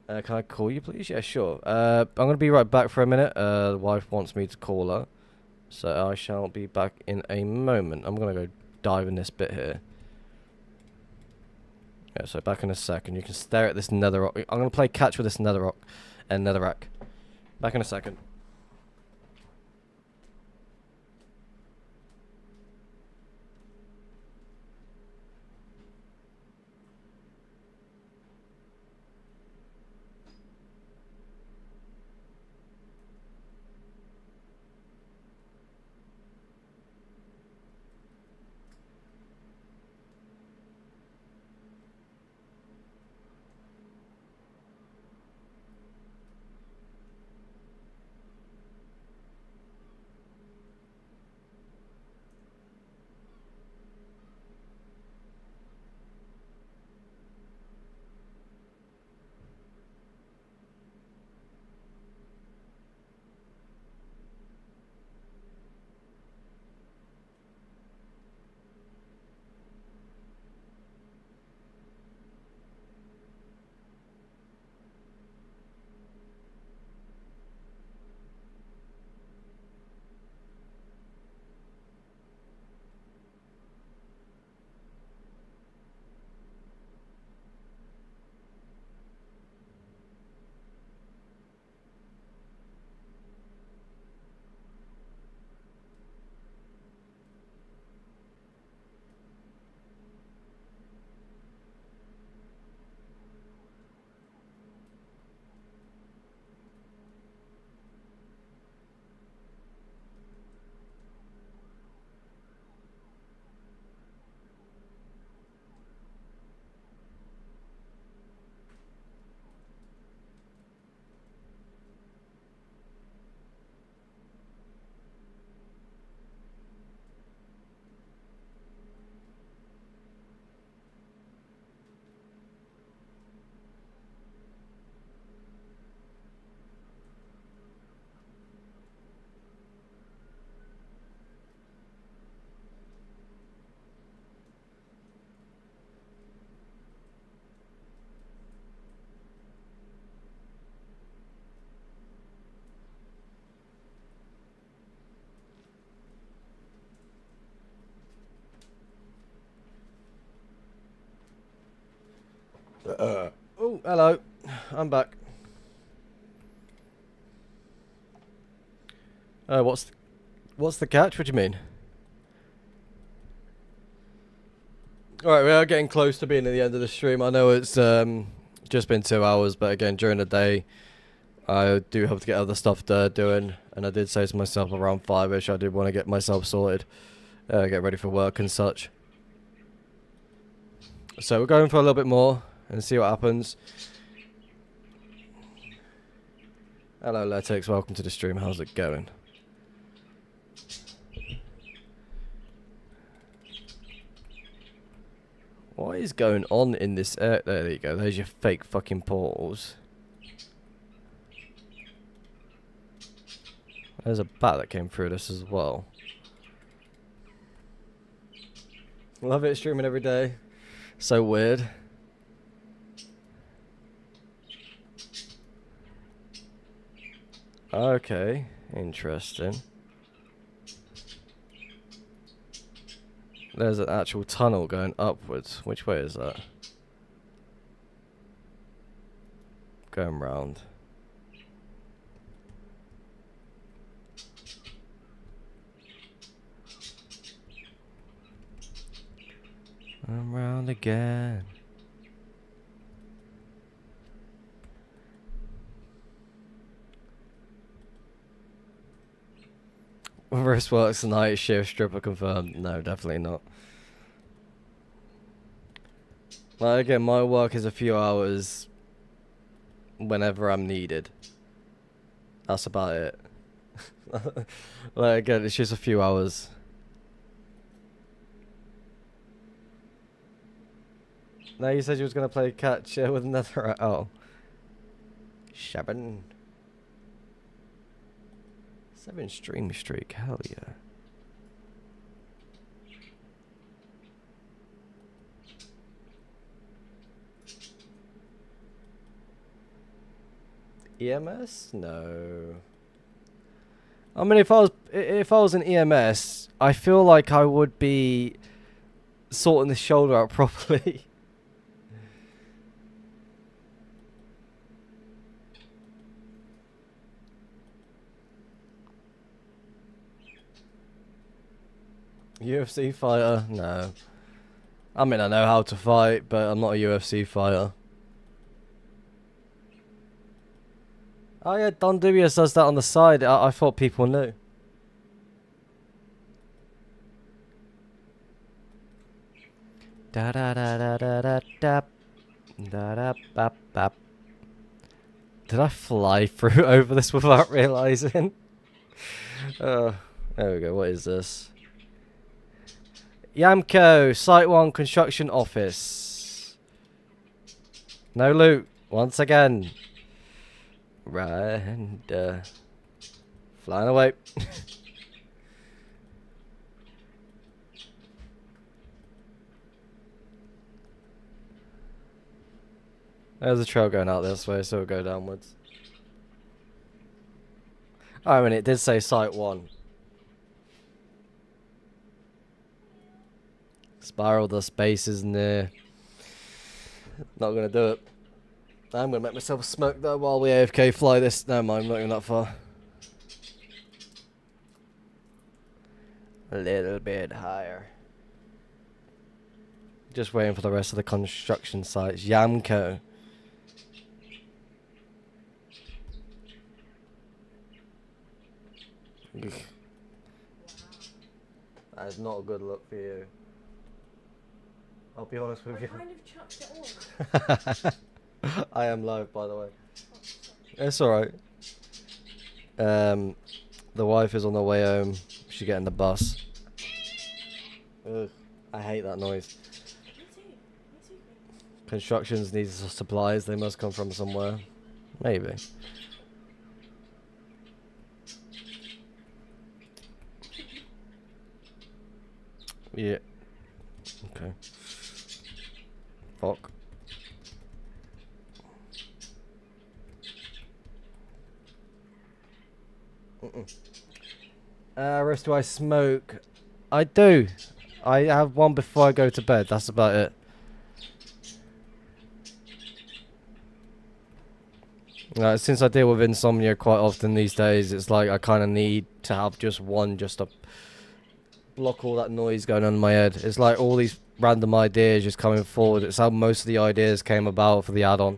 Can I call you, please? Yeah, sure. I'm going to be right back for a minute. The wife wants me to call her, so I shall be back in a moment. I'm going to go dive in this bit here. Yeah, so back in a second. You can stare at this netherrock. I'm going to play catch with this netherrock and netherrack. Back in a second. Oh, hello. I'm back. What's the catch? What do you mean? Alright, we are getting close to being at the end of the stream. I know it's just been 2 hours, but again, during the day, I do have to get other stuff doing. And I did say to myself around 5ish, I did want to get myself sorted, get ready for work and such. So we're going for a little bit more and see what happens. Hello, Letix. Welcome to the stream. How's it going? What is going on in this area? There you go. There's your fake fucking portals. There's a bat that came through this as well. Love it, streaming every day. So weird. Okay, interesting. There's an actual tunnel going upwards. Which way is that? Going round. I'm round again. Wrist works night shift, stripper confirmed. No, definitely not. Like again, my work is a few hours whenever I'm needed. That's about it. Like again, it's just a few hours. No, you said you was gonna play catch with another. Oh, Shaban. 7 stream streak, hell yeah. EMS? No. I mean, if I was an EMS, I feel like I would be sorting the shoulder out properly. UFC fighter? No. I mean, I know how to fight, but I'm not a UFC fighter. Oh yeah, Don Dubious does that on the side. I thought people knew. Da da da da da da da da da bap bap. Did I fly through over this without realizing? There we go. What is this? Yamco, Site 1 Construction Office. No loot, once again. Right, and flying away. There's a trail going out this way, so we'll go downwards. Oh, I mean, it did say Site 1. Spiral the spaces in there. Not gonna do it. I'm gonna make myself smoke though while we AFK fly this. No mind, not even that far. A little bit higher. Just waiting for the rest of the construction sites. Yamco. That is not a good look for you. I'll be honest with you. I kind of chucked it on. I am live, by the way. It's alright. The wife is on the way home. She's getting the bus. Ugh, I hate that noise. Me too. Me too. Constructions needs supplies. They must come from somewhere. Maybe. Yeah. Okay. Fuck. Rest do I smoke? I do. I have one before I go to bed. That's about it. Since I deal with insomnia quite often these days, it's like I kind of need to have just one just to block all that noise going on in my head. It's like all these random ideas just coming forward. It's how most of the ideas came about for the add-on.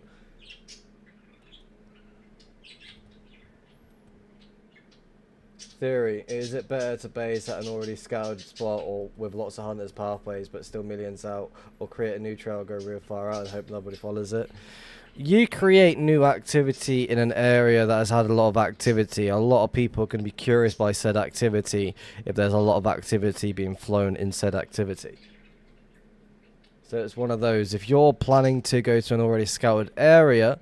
Theory: is it better to base at an already scouted spot or with lots of hunters pathways but still millions out, or create a new trail, go real far out and hope nobody follows it? You create new activity in an area that has had a lot of activity. A lot of people can be curious by said activity if there's a lot of activity being flown in said activity. So it's one of those, if you're planning to go to an already scouted area,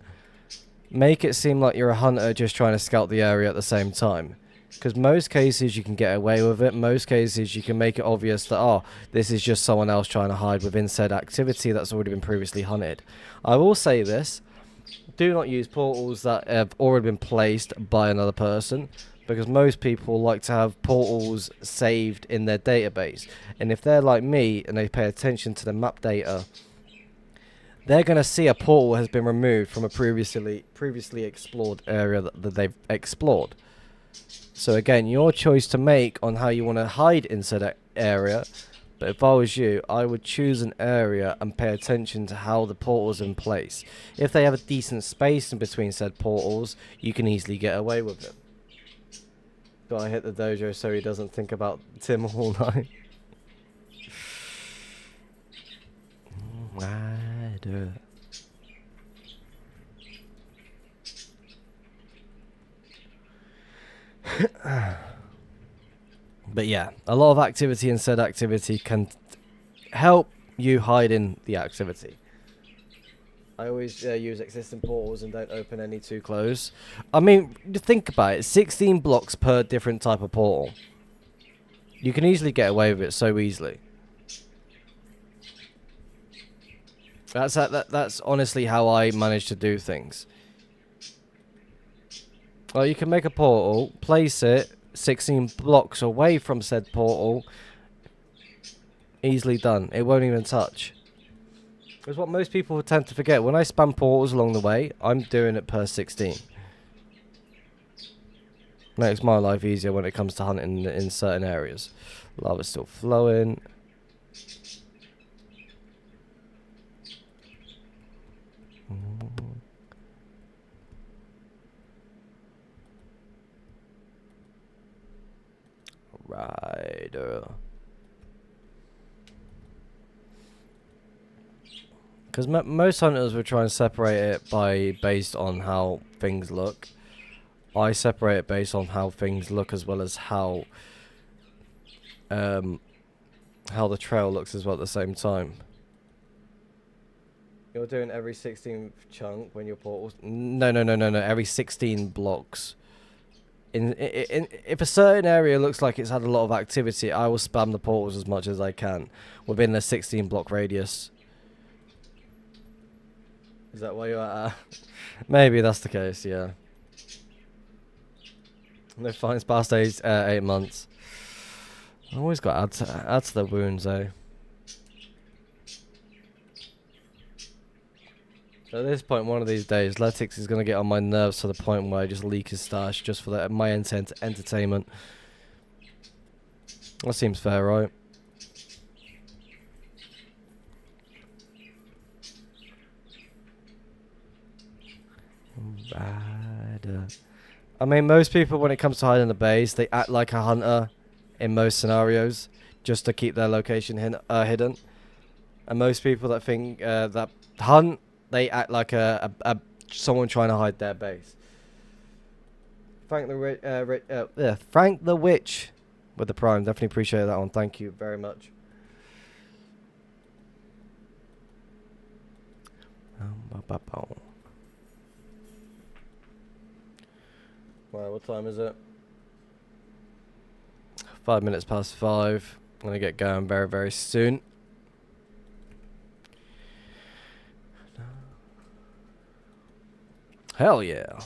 make it seem like you're a hunter just trying to scout the area at the same time. Because most cases you can get away with it. Most cases you can make it obvious that, oh, this is just someone else trying to hide within said activity that's already been previously hunted. I will say this: do not use portals that have already been placed by another person, because most people like to have portals saved in their database. And if they're like me and they pay attention to the map data, they're going to see a portal has been removed from a previously explored area that they've explored. So again, your choice to make on how you want to hide inside that area. But if I was you, I would choose an area and pay attention to how the portal's in place. If they have a decent space in between said portals, you can easily get away with it. Gotta hit the dojo so he doesn't think about Tim all night. I do it. But yeah, a lot of activity in said activity can help you hide in the activity. I always use existing portals and don't open any too close. I mean, think about it. 16 blocks per different type of portal. You can easily get away with it so easily. That's honestly how I manage to do things. Well, you can make a portal, place it 16 blocks away from said portal. Easily done. It won't even touch. It's what most people tend to forget. When I spam portals along the way, I'm doing it per 16. Makes my life easier when it comes to hunting in certain areas. Lava's still flowing. Rider. Because most hunters will try and separate it based on how things look. I separate it based on how things look as well as how the trail looks as well at the same time. You're doing every 16th chunk when your portals... No. Every 16 blocks. If a certain area looks like it's had a lot of activity, I will spam the portals as much as I can within the 16 block radius. Is that why you're at? Maybe that's the case, yeah. No fines past 8 months. I always got to add to the wounds, though. At this point, one of these days, Letix is going to get on my nerves to the point where I just leak his stash just for my entertainment. That seems fair, right? I mean, most people, when it comes to hiding the base, they act like a hunter in most scenarios just to keep their location hidden. And most people that think that hunt, they act like someone trying to hide their base. Frank the Witch with the Prime. Definitely appreciate that one. Thank you very much. Right, what time is it? 5 minutes past 5. I'm going to get going very, very soon. Hell yeah.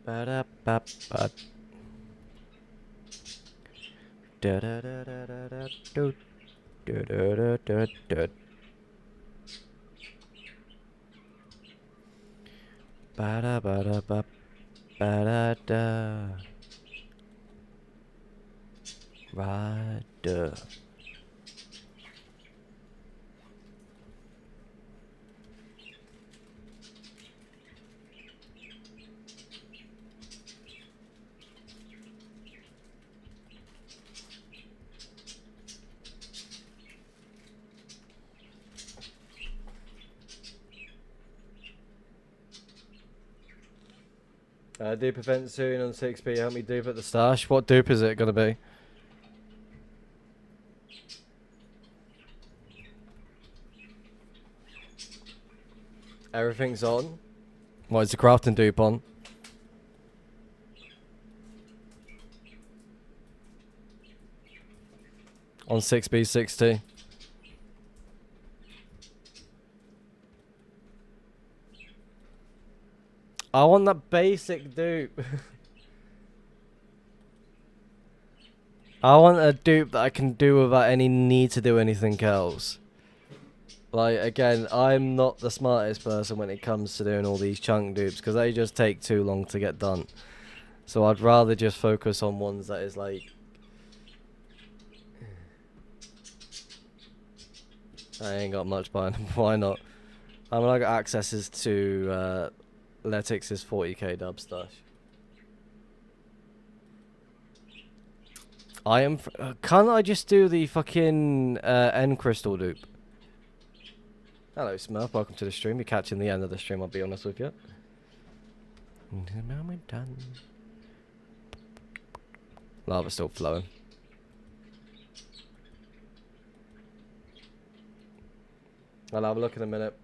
Ba-da-ba-ba. Da da da da da da do. Da da da da da. Ba da ba da ba ba da da. Rider. Dupe event soon on 6B. Help me dupe at the stash. What dupe is it gonna be? Everything's on. What is the crafting dupe on? On 6B60. I want that basic dupe. I want a dupe that I can do without any need to do anything else. Like, again, I'm not the smartest person when it comes to doing all these chunk dupes, because they just take too long to get done. So I'd rather just focus on ones that is like... I ain't got much buying. Why not? I mean, I got accesses to Letix's 40k dub stash. I am... can't I just do the fucking End Crystal dupe? Hello, Smurf. Welcome to the stream. You're catching the end of the stream, I'll be honest with you. Now we're done. Lava's still flowing. I'll have a look in a minute.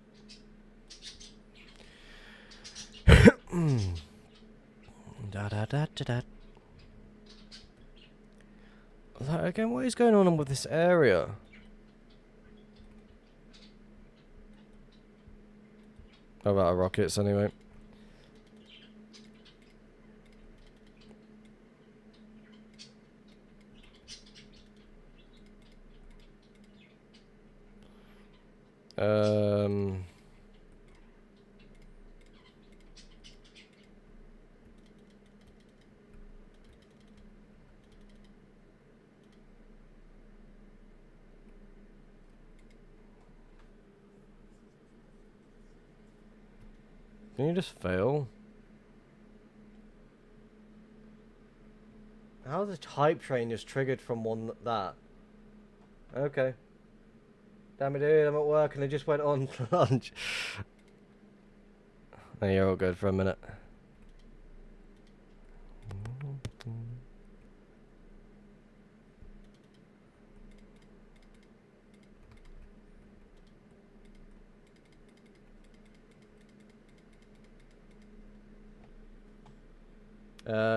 Da da da da da. Like, again, what is going on with this area? How about our rockets anyway? Can you just fail? How the hype train just triggered from one that? Okay. Damn it, dude, I'm at work and it just went on for lunch. Oh, you're all good for a minute.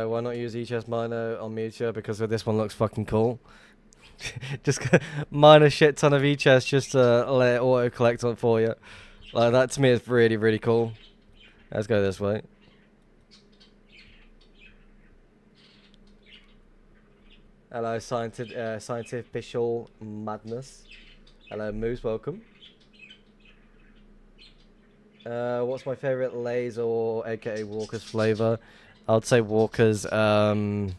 Why not use eChest Miner on Meteor? Because this one looks fucking cool. Just mine a shit ton of eChest just to let it auto collect on for you. Like, that to me is really, really cool. Let's go this way. Hello, Scientifical Madness. Hello, Moose, welcome. What's my favourite Lay's or aka Walker's flavour? I would say Walker's prawn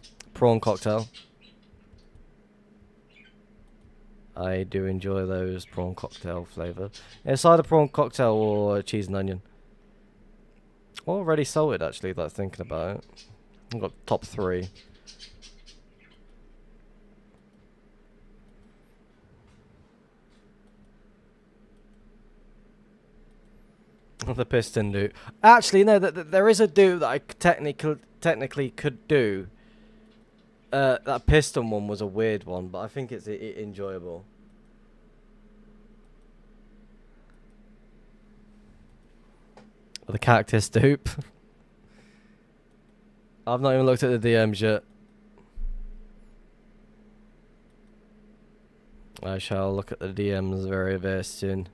cocktail. I do enjoy those prawn cocktail flavour. It's either prawn cocktail or cheese and onion. Already salted, actually, like thinking about it. I've got top 3. The piston dude. Actually, no, there is a dude that I technically could do. That piston one was a weird one, but I think it's enjoyable. The cactus dupe. I've not even looked at the DMs yet. I shall look at the DMs very, very soon.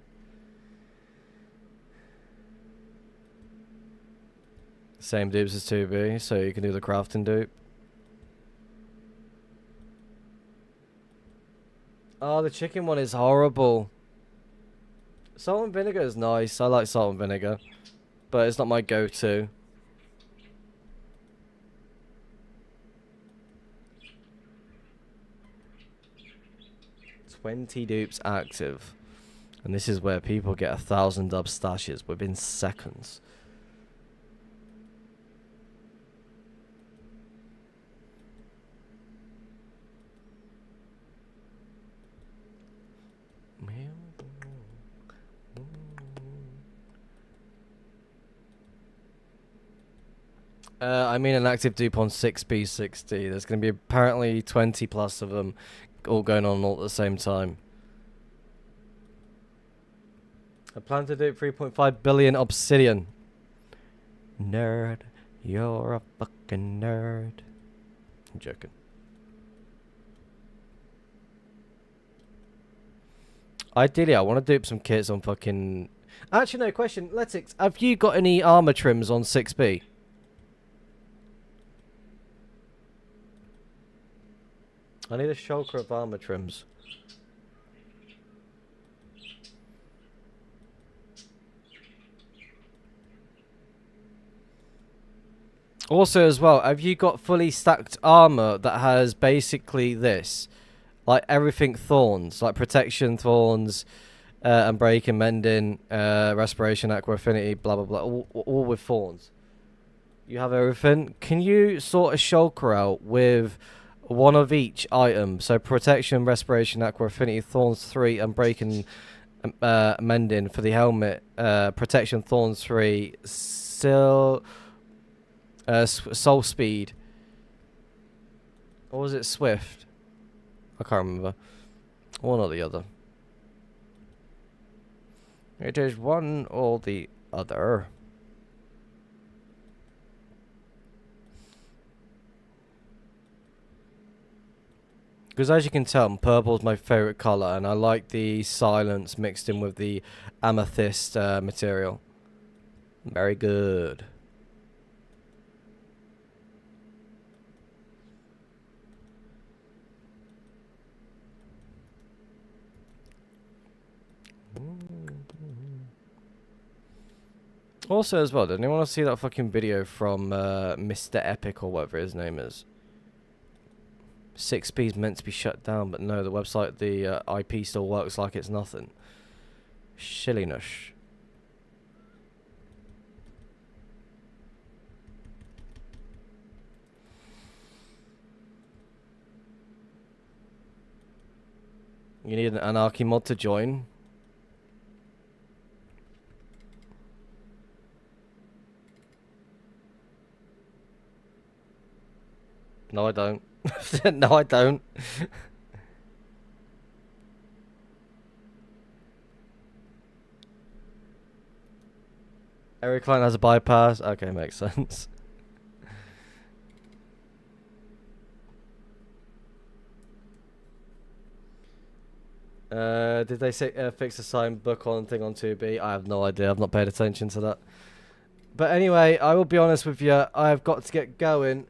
Same dupes as 2B, so you can do the crafting dupe. Oh, the chicken one is horrible. Salt and vinegar is nice. I like salt and vinegar. But it's not my go-to. "20 dupes active." And this is where people get 1,000 dub stashes within seconds. I mean an active dupe on 6B60. There's going to be apparently 20 plus of them all going on all at the same time. I plan to do 3.5 billion obsidian. Nerd. You're a fucking nerd. I'm joking. Ideally, I want to dupe some kits on fucking... Actually, no, question. Letix, have you got any armor trims on 6B? I need a shulker of armor trims. Also, as well, have you got fully stacked armor that has basically this? Like everything thorns, like protection, thorns, and break and mending, respiration, aqua affinity, blah blah blah, all with thorns. You have everything. Can you sort a shulker out with one of each item? So protection, respiration, aqua affinity, thorns 3, and break and mending for the helmet. Protection, thorns 3, still soul speed. Or was it swift? I can't remember. One or the other. It is one or the other. Because as you can tell, purple's my favourite colour, and I like the silence mixed in with the amethyst material. Very good. Also, as well, does anyone want to see that fucking video from Mr. Epic or whatever his name is? 6B's meant to be shut down, but no, the website, the IP still works like it's nothing. Shilliness. You need an Anarchy mod to join. No, I don't. No, I don't. Every client has a bypass. Okay, makes sense. Did they say fix the sign book on thing on 2B? I have no idea. I've not paid attention to that. But anyway, I will be honest with you. I've got to get going.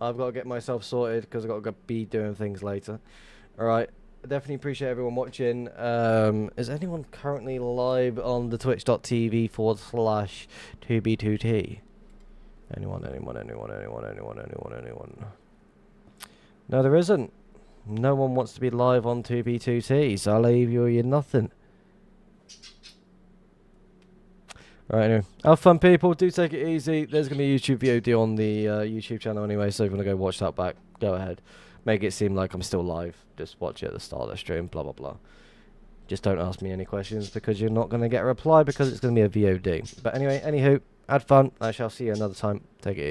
I've got to get myself sorted because I've got to be doing things later. Alright. I definitely appreciate everyone watching. Is anyone currently live on the twitch.tv/2b2t? Anyone? No, there isn't. No one wants to be live on 2b2t, so I'll leave you with nothing. Right, anyway. Have fun, people. Do take it easy. There's going to be a YouTube VOD on the YouTube channel anyway, so if you want to go watch that back, go ahead. Make it seem like I'm still live. Just watch it at the start of the stream, blah, blah, blah. Just don't ask me any questions because you're not going to get a reply because it's going to be a VOD. But anyway, anywho, had fun. I shall see you another time. Take it easy.